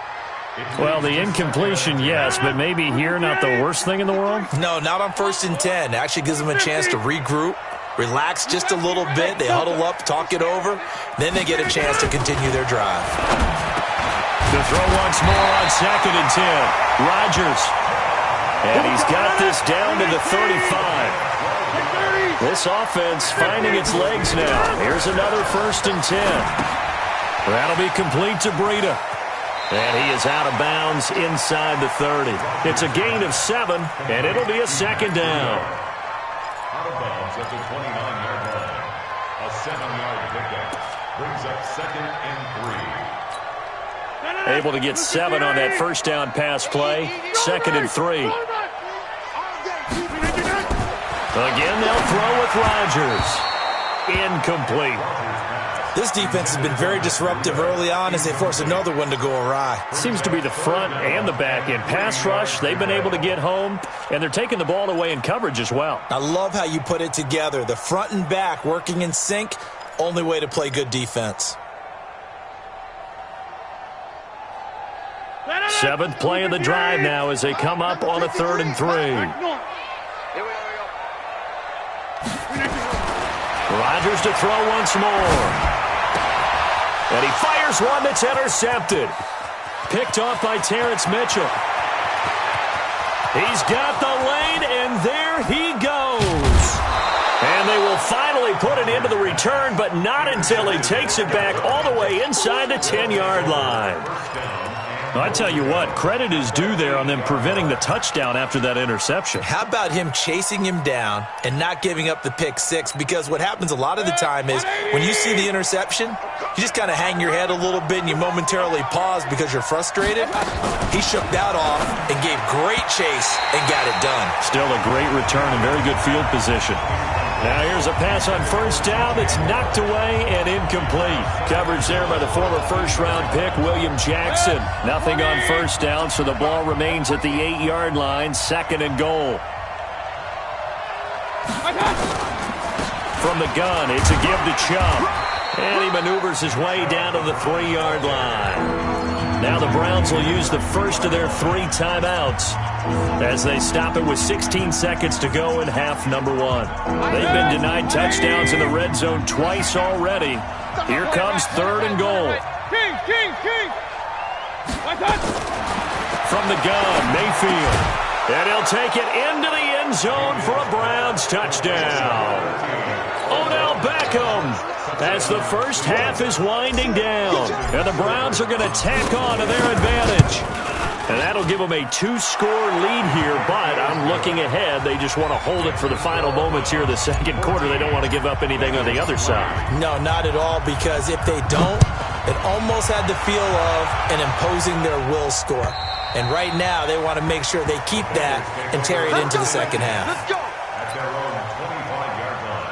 Well, the incompletion, yes, but maybe here not the worst thing in the world? No, not on 1st and 10. Actually gives them a chance to regroup, relax just a little bit. They huddle up, talk it over. Then they get a chance to continue their drive. To throw once more on 2nd and 10. Rodgers. And he's got this down to the 35. This offense finding its legs now. Here's another 1st and 10. That'll be complete to Breida. And he is out of bounds inside the 30. It's a gain of 7, and it'll be a second down. Out of bounds at the 29-yard line. A 7-yard pickup brings up 2nd and 3. Able to get 7 on that first down pass play. 2nd and 3. Again, they'll throw with Rodgers. Incomplete. This defense has been very disruptive early on as they force another one to go awry. Seems to be the front and the back end. Pass rush, they've been able to get home, and they're taking the ball away in coverage as well. I love how you put it together. The front and back working in sync, only way to play good defense. 7th play of the drive now as they come up on a 3rd and 3. Rodgers to throw once more. And he fires one that's intercepted. Picked off by Terrence Mitchell. He's got the lane, and there he goes. And they will finally put it into the return, but not until he takes it back all the way inside the 10-yard line. I tell you what, credit is due there on them preventing the touchdown after that interception. How about him chasing him down and not giving up the pick six? Because what happens a lot of the time is when you see the interception, you just kind of hang your head a little bit and you momentarily pause because you're frustrated. He shook that off and gave great chase and got it done. Still a great return and very good field position. Now here's a pass on first down that's knocked away and incomplete. Coverage there by the former first-round pick, William Jackson. Nothing on first down, so the ball remains at the 8-yard line, 2nd and goal. From the gun, it's a give to Chubb. And he maneuvers his way down to the 3-yard line. Now the Browns will use the first of their 3 timeouts as they stop it with 16 seconds to go in half number 1. They've been denied touchdowns in the red zone twice already. Here comes 3rd and goal. From the gun, Mayfield. And he'll take it into the end zone for a Browns touchdown. Odell Beckham as the first half is winding down. And the Browns are going to tack on to their advantage. And that'll give them a 2-score lead here, but I'm looking ahead. They just want to hold it for the final moments here of the second quarter. They don't want to give up anything on the other side. No, not at all, because if they don't, it almost had the feel of an imposing their will score. And right now, they want to make sure they keep that and carry it into the second half. At their own 25-yard line.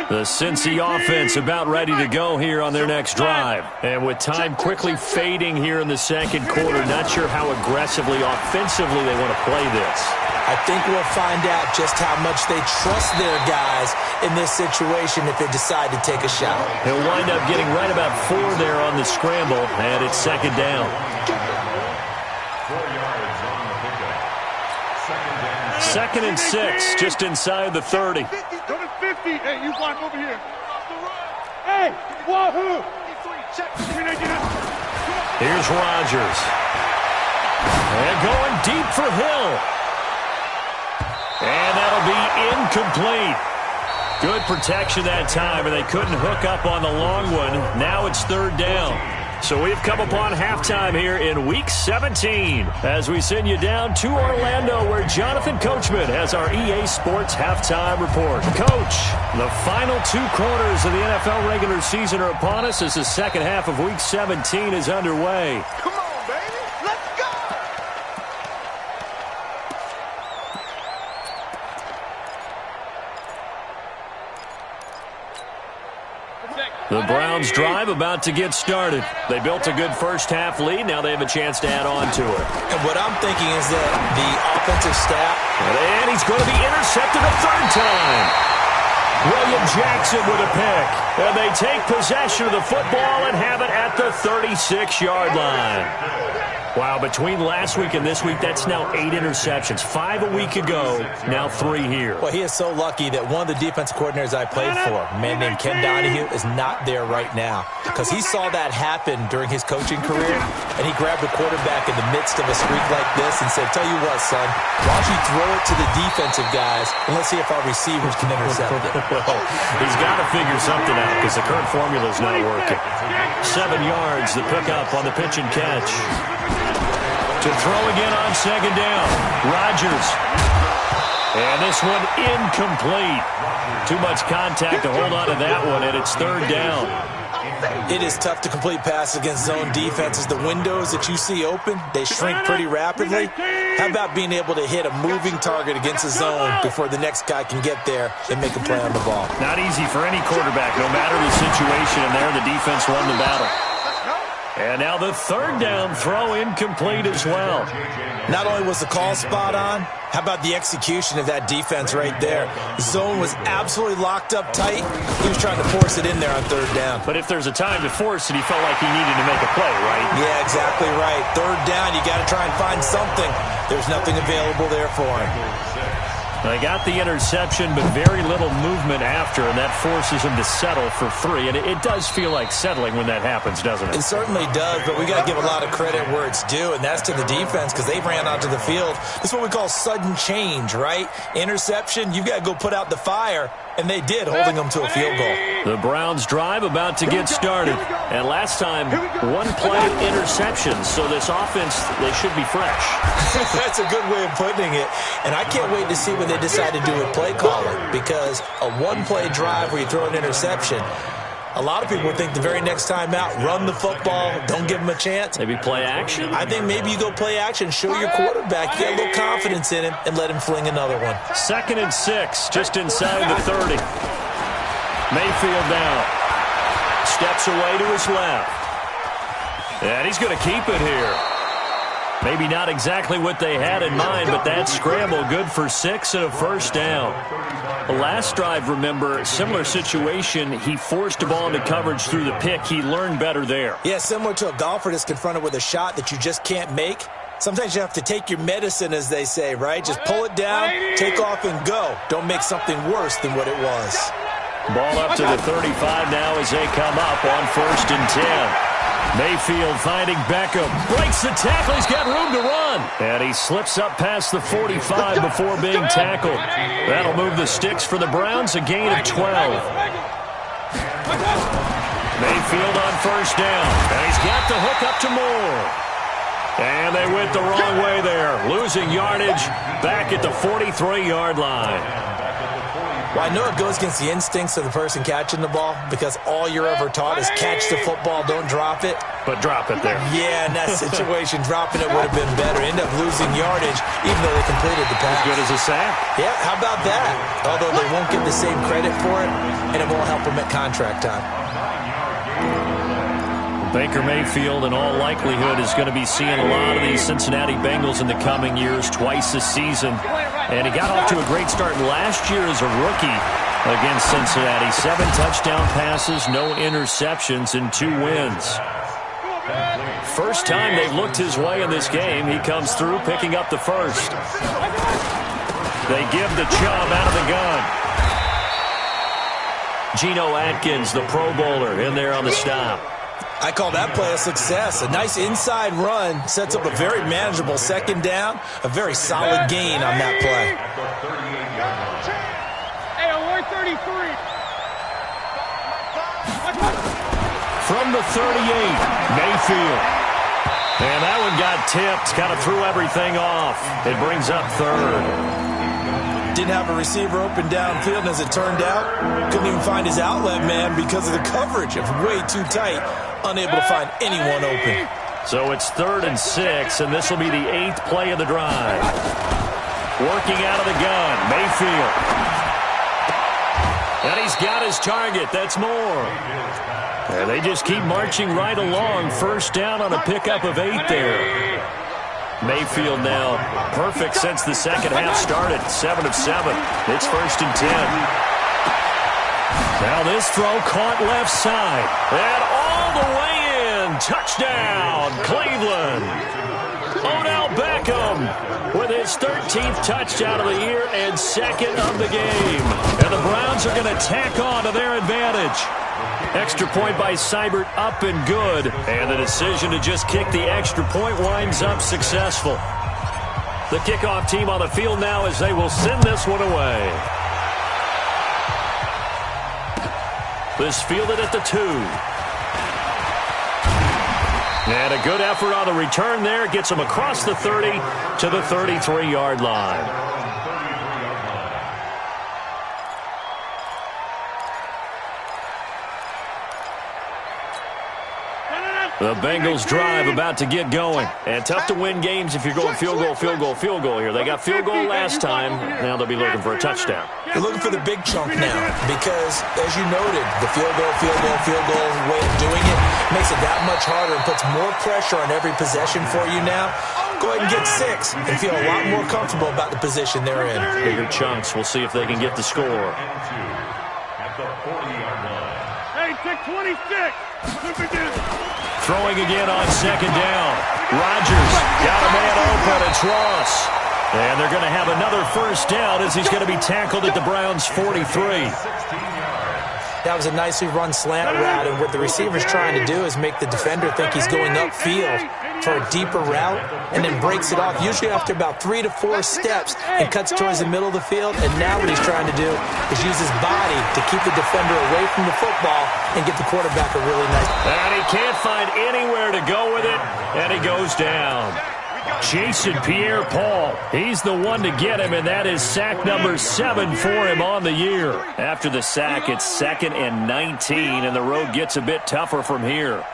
The Cincy offense about ready to go here on their next drive. And with time quickly fading here in the second quarter, not sure how aggressively, offensively they want to play this. I think we'll find out just how much they trust their guys in this situation if they decide to take a shot. He'll wind up getting right about 4 there on the scramble, and it's second down. 4 yards on the pickup. Second and 6, just inside the 30. Go to 50. Hey, you block over here. Hey, wahoo! Here's Rodgers. And going deep for Hill. And that'll be incomplete. Good protection that time, and they couldn't hook up on the long one. Now it's third down. So we've come upon halftime here in Week 17 as we send you down to Orlando where Jonathan Coachman has our EA Sports Halftime Report. Coach, the final 2 quarters of the NFL regular season are upon us as the second half of Week 17 is underway. Come on, baby. Let's go. The Browns drive about to get started. They built a good first-half lead. Now they have a chance to add on to it. And what I'm thinking is that the offensive staff... And he's going to be intercepted a third time. William Jackson with a pick. And they take possession of the football and have it at the 36-yard line. Wow, between last week and this week, that's now 8 interceptions. 5 a week ago, now 3 here. Well, he is so lucky that one of the defensive coordinators I played for, a man named Ken Donahue, is not there right now. Because he saw that happen during his coaching career, and he grabbed the quarterback in the midst of a streak like this and said, tell you what, son, why don't you throw it to the defensive guys, and let's see if our receivers can intercept it. Well, he's got to figure something out because the current formula is not working. 7 yards, the pickup on the pitch and catch. To throw again on second down. Rodgers. And this one incomplete. Too much contact to hold on to that one, and it's third down. It is tough to complete passes against zone defenses. The windows that you see open, they shrink pretty rapidly. How about being able to hit a moving target against a zone before the next guy can get there and make a play on the ball? Not easy for any quarterback, no matter the situation, and there the defense won the battle. And now the third down throw incomplete as well. Not only was the call spot on, how about the execution of that defense right there? The zone was absolutely locked up tight. He was trying to force it in there on third down. But if there's a time to force it, he felt like he needed to make a play, right? Yeah, exactly right. Third down, you got to try and find something. There's nothing available there for him. They got the interception, but very little movement after, and that forces him to settle for 3. And it does feel like settling when that happens, doesn't it? It certainly does, but we got to give a lot of credit where it's due, and that's to the defense because they ran onto the field. This is what we call sudden change, right? Interception, you got to go put out the fire, and they did, holding them to a field goal. The Browns drive about to get started. And last time, 1 play interceptions, so this offense, they should be fresh. That's a good way of putting it. And I can't wait to see what they decide to do with play calling, because a 1-play drive where you throw an interception, a lot of people think the very next time out, run the football, don't give them a chance. Maybe play action? I think maybe you go play action, show your quarterback, you get a little confidence in him, and let him fling another one. 2nd and 6, just inside the 30. Mayfield down. Steps away to his left. And he's going to keep it here. Maybe not exactly what they had in mind, but that scramble good for 6 and a first down. The last drive, remember, similar situation. He forced the ball into coverage through the pick. He learned better there. Yeah, similar to a golfer that's confronted with a shot that you just can't make. Sometimes you have to take your medicine, as they say, right? Just pull it down, take off, and go. Don't make something worse than what it was. Ball up to the 35 now as they come up on 1st and 10. Mayfield finding Beckham. Breaks the tackle. He's got room to run. And he slips up past the 45 before being tackled. That'll move the sticks for the Browns, a gain of 12. Mayfield on 1st down. And he's got the hook up to Moore. And they went the wrong way there. Losing yardage back at the 43-yard line. Well, I know it goes against the instincts of the person catching the ball because all you're ever taught is catch the football, don't drop it. But drop it there. Yeah, in that situation, dropping it would have been better. End up losing yardage even though they completed the pass. As good as a sack. Yeah, how about that? Although they won't get the same credit for it, and it won't help them at contract time. Baker Mayfield, in all likelihood, is going to be seeing a lot of these Cincinnati Bengals in the coming years, twice a season. And he got off to a great start last year as a rookie against Cincinnati. 7 touchdown passes, no interceptions, and 2 wins. First time they've looked his way in this game. He comes through, picking up the first. They give the Chubb out of the gun. Geno Atkins, the Pro Bowler, in there on the stop. I call that play a success. A nice inside run sets up a very manageable second down, a very solid gain on that play. Hey, alert 33. From the 38, Mayfield. And that one got tipped, kind of threw everything off. It brings up third. Didn't have a receiver open downfield, and as it turned out, couldn't even find his outlet man because of the coverage. It was way too tight, unable to find anyone open. So it's 3rd and 6, and this will be the 8th play of the drive. Working out of the gun, Mayfield. And he's got his target. That's more. And they just keep marching right along. First down on a pickup of 8 there. Mayfield now perfect since the second half started. 7 of 7. It's 1st and 10. Now this throw caught left side. And all the way in. Touchdown, Cleveland. Odell Beckham with his 13th touchdown of the year and 2nd of the game. And the Browns are going to tack on to their advantage. Extra point by Seibert up and good. And the decision to just kick the extra point winds up successful. The kickoff team on the field now as they will send this one away. This fielded at the 2. And a good effort on the return there. Gets him across the 30 to the 33-yard line. The Bengals drive about to get going. And tough to win games if you're going field goal, field goal, field goal here. They got field goal last time. Now they'll be looking for a touchdown. They're looking for the big chunk now because, as you noted, the field goal way of doing it makes it that much harder and puts more pressure on every possession for you now. Go ahead and get 6 and feel a lot more comfortable about the position they're in. Bigger chunks. We'll see if they can get the score. Hey, take 26. Throwing again on 2nd down. Rodgers got a man open. It's Ross. And they're going to have another first down as he's going to be tackled at the Browns' 43. That was a nicely run slant route, and what the receiver's trying to do is make the defender think he's going upfield for a deeper route and then breaks it off, usually after about 3 to 4 steps, and cuts towards the middle of the field. And now what he's trying to do is use his body to keep the defender away from the football and get the quarterback a really nice. And he can't find anywhere to go with it, and he goes down. Jason Pierre-Paul, he's the one to get him, and that is sack number 7 for him on the year. After the sack, it's 2nd and 19, and the road gets a bit tougher from here.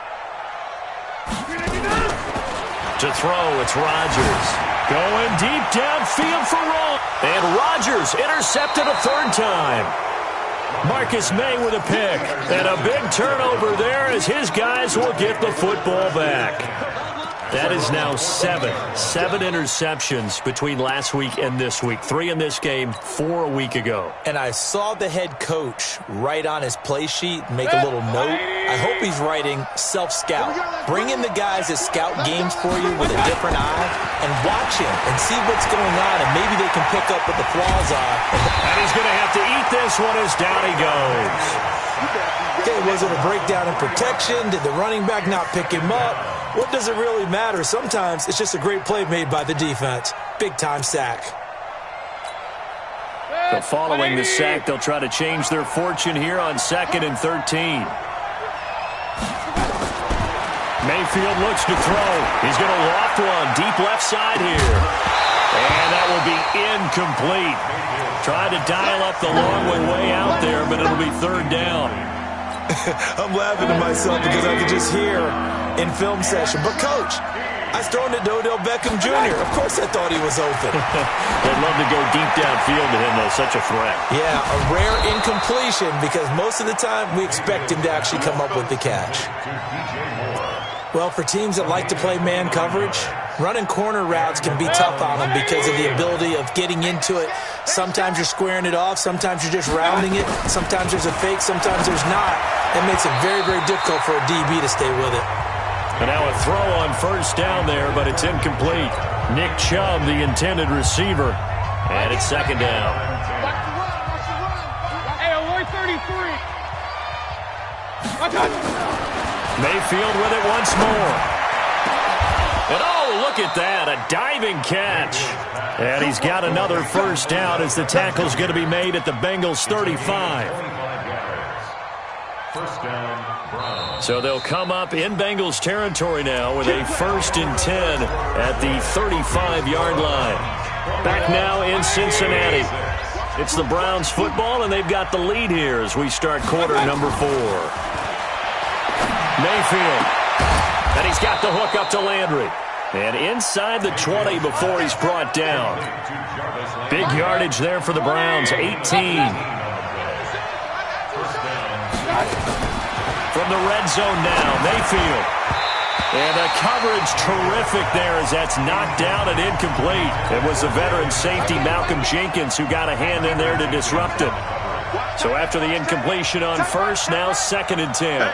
To throw, it's Rodgers. Going deep downfield for Ross. And Rodgers intercepted a 3rd time. Marcus May with a pick. And a big turnover there as his guys will get the football back. That is now 7 interceptions between last week and this week. 3 in this game, 4 a week ago. And I saw the head coach write on his play sheet, make a little note. I hope he's writing self-scout. Bring in the guys that scout games for you with a different eye and watch him and see what's going on, and maybe they can pick up what the flaws are. And he's going to have to eat this one as down he goes. Okay, was it a breakdown in protection? Did the running back not pick him up? What does it really matter? Sometimes it's just a great play made by the defense. Big-time sack. So following the sack, they'll try to change their fortune here on 2nd and 13. Mayfield looks to throw. He's going to loft one deep left side here. And that will be incomplete. Tried to dial up the long way out there, but it'll be 3rd down. I'm laughing to myself because I could just hear in film session. But, Coach, I was throwing it to Odell Beckham Jr. Of course I thought he was open. They'd love to go deep downfield to him, though. Such a threat. Yeah, a rare incompletion because most of the time we expect him to actually come up with the catch. Well, for teams that like to play man coverage, running corner routes can be tough on them because of the ability of getting into it. Sometimes you're squaring it off. Sometimes you're just rounding it. Sometimes there's a fake. Sometimes there's not. It makes it very, very difficult for a DB to stay with it. And now a throw on first down there, but it's incomplete. Nick Chubb, the intended receiver. And it's 2nd down. Hey, alert 33. Mayfield with it once more. And oh, look at that, a diving catch. And he's got another first down as the tackle's going to be made at the Bengals 35. First down, Browns. So they'll come up in Bengals territory now with a 1st and 10 at the 35-yard line. Back now in Cincinnati. It's the Browns football, and they've got the lead here as we start quarter number 4. Mayfield. And he's got the hook up to Landry. And inside the 20 before he's brought down. Big yardage there for the Browns, 18. From the red zone now, Mayfield. And the coverage terrific there as that's knocked down and incomplete. It was the veteran safety Malcolm Jenkins who got a hand in there to disrupt it. So after the incompletion on first, now 2nd and 10.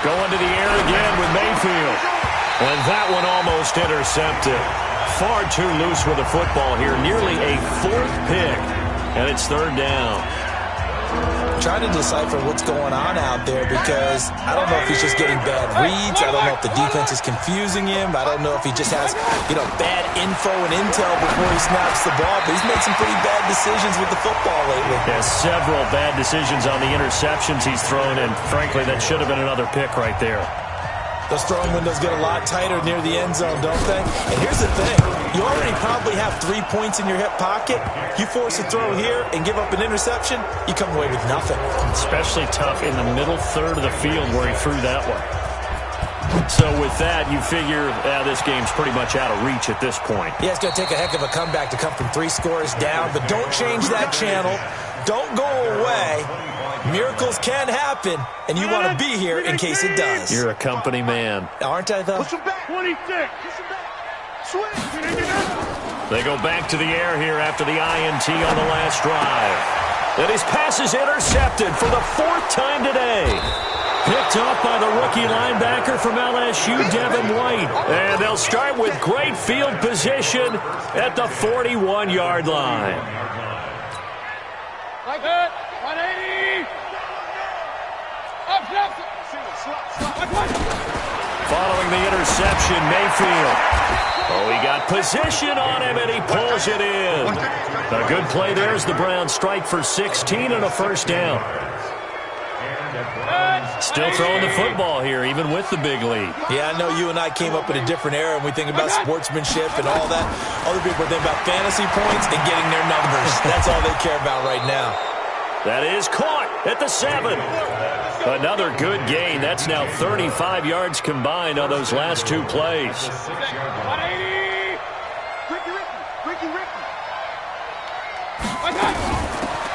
Going to the air again with Mayfield. And that one almost intercepted. Far too loose with the football here. Nearly a 4th pick. And it's 3rd down. Trying to decipher what's going on out there because I don't know if he's just getting bad reads. I don't know if the defense is confusing him. I don't know if he just has, bad info and intel before he snaps the ball. But he's made some pretty bad decisions with the football lately. Yeah, several bad decisions on the interceptions he's thrown, and frankly, that should have been another pick right there. Those throwing windows get a lot tighter near the end zone, don't they? And here's the thing. You already probably have 3 points in your hip pocket. You force a throw here and give up an interception, you come away with nothing. Especially tough in the middle third of the field where he threw that one. So with that, you figure this game's pretty much out of reach at this point. Yeah, it's going to take a heck of a comeback to come from 3 scores down, but don't change that channel. Don't go away. Miracles can happen, and you want to be here in case it does. You're a company man. Aren't I, though? Push him back. 26. Push him back. Swing. They go back to the air here after the INT on the last drive. And his pass is intercepted for the 4th time today. Picked up by the rookie linebacker from LSU, Devin White. And they'll start with great field position at the 41-yard line. Like that. 180. Following the interception, Mayfield. Oh, he got position on him, and he pulls it in. A good play there as the Browns strike for 16 and a 1st down. Still throwing the football here, even with the big lead. Yeah, I know you and I came up in a different era, and we think about sportsmanship and all that. Other people think about fantasy points and getting their numbers. That's all they care about right now. That is caught at the 7. Another good gain. That's now 35 yards combined on those last 2 plays. 180. Ricky.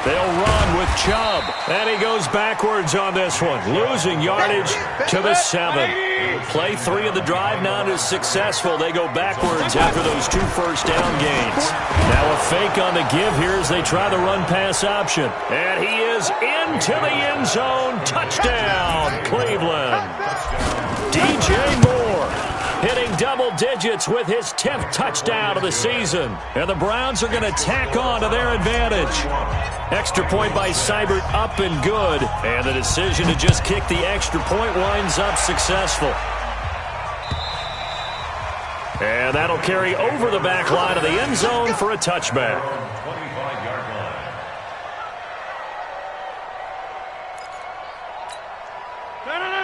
They'll run with Chubb. And he goes backwards on this one. Losing yardage to the 7. Play 3 of the drive now is successful. They go backwards after those 2 first down gains. Now a fake on the give here as they try the run-pass option. And he is into the end zone. Touchdown, Cleveland. DJ Moore hitting double digits with his 10th touchdown of the season. And the Browns are going to tack on to their advantage. Extra point by Seibert up and good. And the decision to just kick the extra point winds up successful. And that'll carry over the back line of the end zone for a touchback.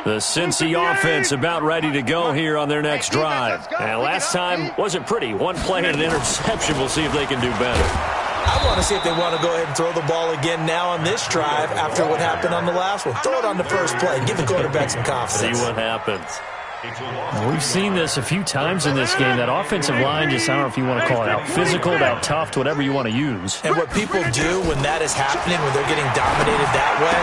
The Cincy offense about ready to go here on their next drive. And last time wasn't pretty. 1 play and an interception. We'll see if they can do better. I want to see if they want to go ahead and throw the ball again now on this drive after what happened on the last one. Throw it on the first play and give the quarterback some confidence. See what happens. Well, we've seen this a few times in this game. That offensive line just, I don't know if you want to call it out physical, out tough, whatever you want to use. And what people do when that is happening, when they're getting dominated that way,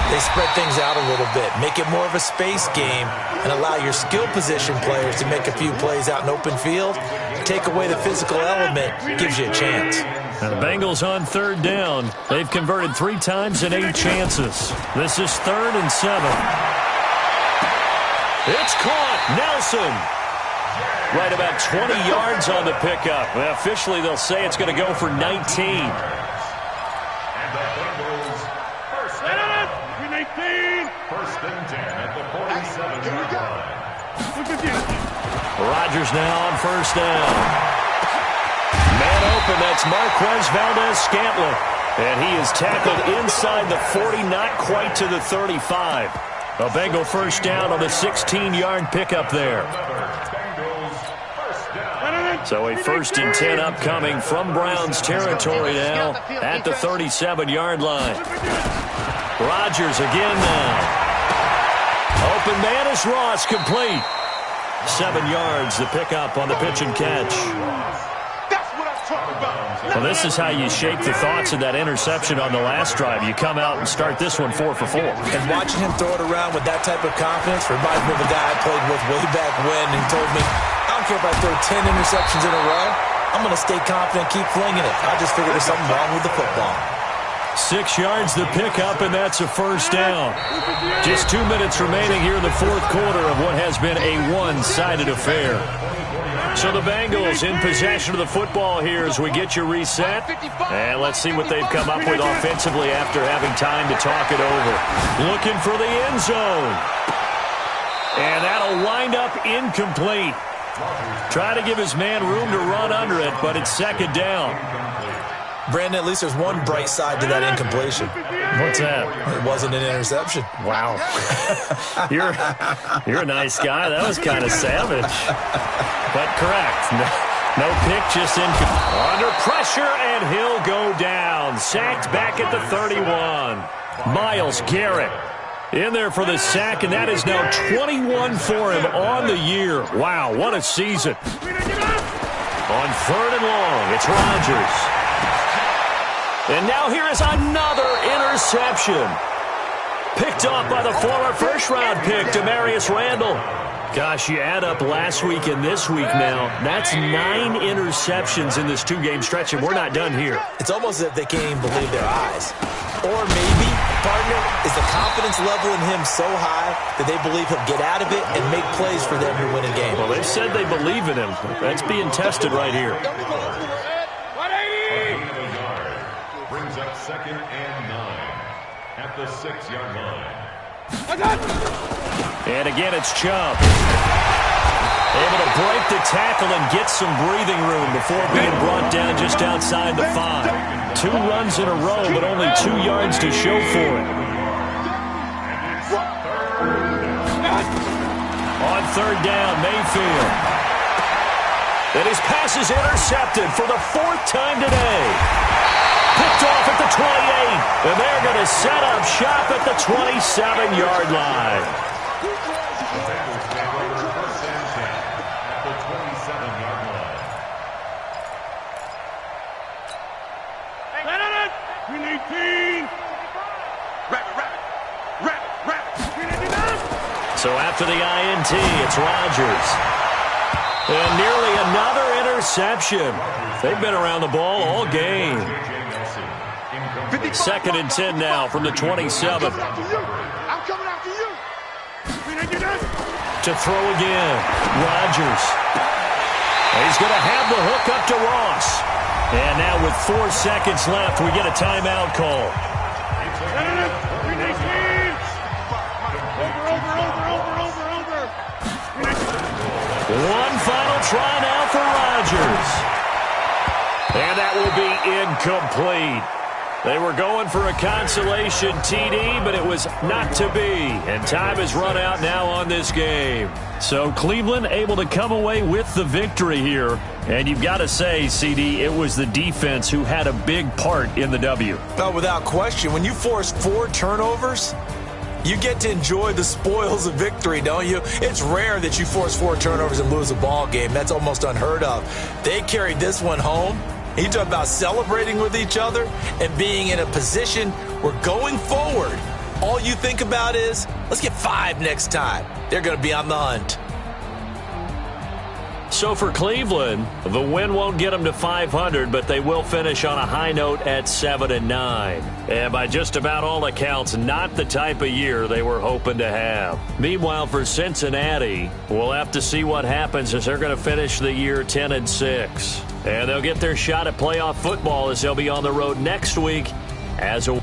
they spread things out a little bit, make it more of a space game, and allow your skill position players to make a few plays out in open field. Take away the physical element, gives you a chance. Now the Bengals on 3rd down. They've converted 3 times in 8 chances. This is 3rd and 7. It's caught. Nelson. Right about 20 yards on the pickup. Well, officially, they'll say it's going to go for 19. And the Bengals first down. 18. First and 10 at the 47-yard line. Rodgers now on first down. Man open, that's Marquez Valdez-Scantling. And he is tackled inside the 40, not quite to the 35. A Bengal first down on the 16-yard pickup there. So a 1st and 10 upcoming from Browns territory now at the 37-yard line. Rodgers again now. Open man is Ross, complete. 7 yards, the pickup on the pitch and catch. Well, this is how you shape the thoughts of that interception on the last drive. You come out and start this one 4 for 4. And watching him throw it around with that type of confidence reminds me of a guy I played with way back when. He told me, I don't care if I throw 10 interceptions in a row. I'm going to stay confident, keep flinging it. I just figured there's something wrong with the football. 6 yards the pickup, and that's a first down. Just 2 minutes remaining here in the fourth quarter of what has been a one-sided affair. So the Bengals in possession of the football here as we get you reset. And let's see what they've come up with offensively after having time to talk it over. Looking for the end zone. And that'll wind up incomplete. Try to give his man room to run under it, but it's second down. Brandon, at least there's one bright side to that incompletion. What's that? It wasn't an interception. Wow. You're a nice guy. That was kind of savage. But correct. No pick, just under pressure, and he'll go down. Sacked back at the 31. Myles Garrett in there for the sack, and that is now 21 for him on the year. Wow, what a season. On 3rd and long, it's Rodgers. And now here is another interception. Picked off by the former first-round pick, Demarius Randall. Gosh, you add up last week and this week now. That's 9 interceptions in this 2-game stretch, and we're not done here. It's almost as if they can't even believe their eyes. Or maybe, partner, is the confidence level in him so high that they believe he'll get out of it and make plays for them to win a game. Well, they've said they believe in him. That's being tested right here. Brings up 2nd and 9 at the 6-yard line. And again, it's Chubb. Able to break the tackle and get some breathing room before being brought down just outside the 5. 2 runs in a row, but only 2 yards to show for it. On 3rd down, Mayfield. And his pass is intercepted for the 4th time today. Picked off at the 28, and they're going to set up shop at the 27-yard line. So after the INT, it's Rodgers. And nearly another interception. They've been around the ball all game. 2nd and 10 now from the 27. To throw again, Rodgers. He's going to have the hook up to Ross. And now with 4 seconds left, we get a timeout call. One final try now for Rodgers. And that will be incomplete. They were going for a consolation TD, but it was not to be. And time has run out now on this game. So Cleveland able to come away with the victory here. And you've got to say, CD, it was the defense who had a big part in the W. Oh, without question. When you force 4 turnovers, you get to enjoy the spoils of victory, don't you? It's rare that you force 4 turnovers and lose a ball game. That's almost unheard of. They carried this one home. You talk about celebrating with each other and being in a position where going forward, all you think about is, let's get 5 next time. They're going to be on the hunt. So for Cleveland, the win won't get them to 500, but they will finish on a high note at 7-9. And by just about all accounts, not the type of year they were hoping to have. Meanwhile, for Cincinnati, we'll have to see what happens as they're going to finish the year 10-6. And they'll get their shot at playoff football as they'll be on the road next week as a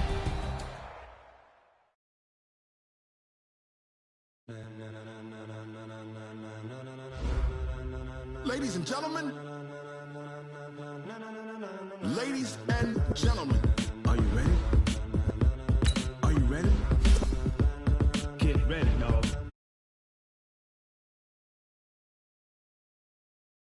Ladies and gentlemen,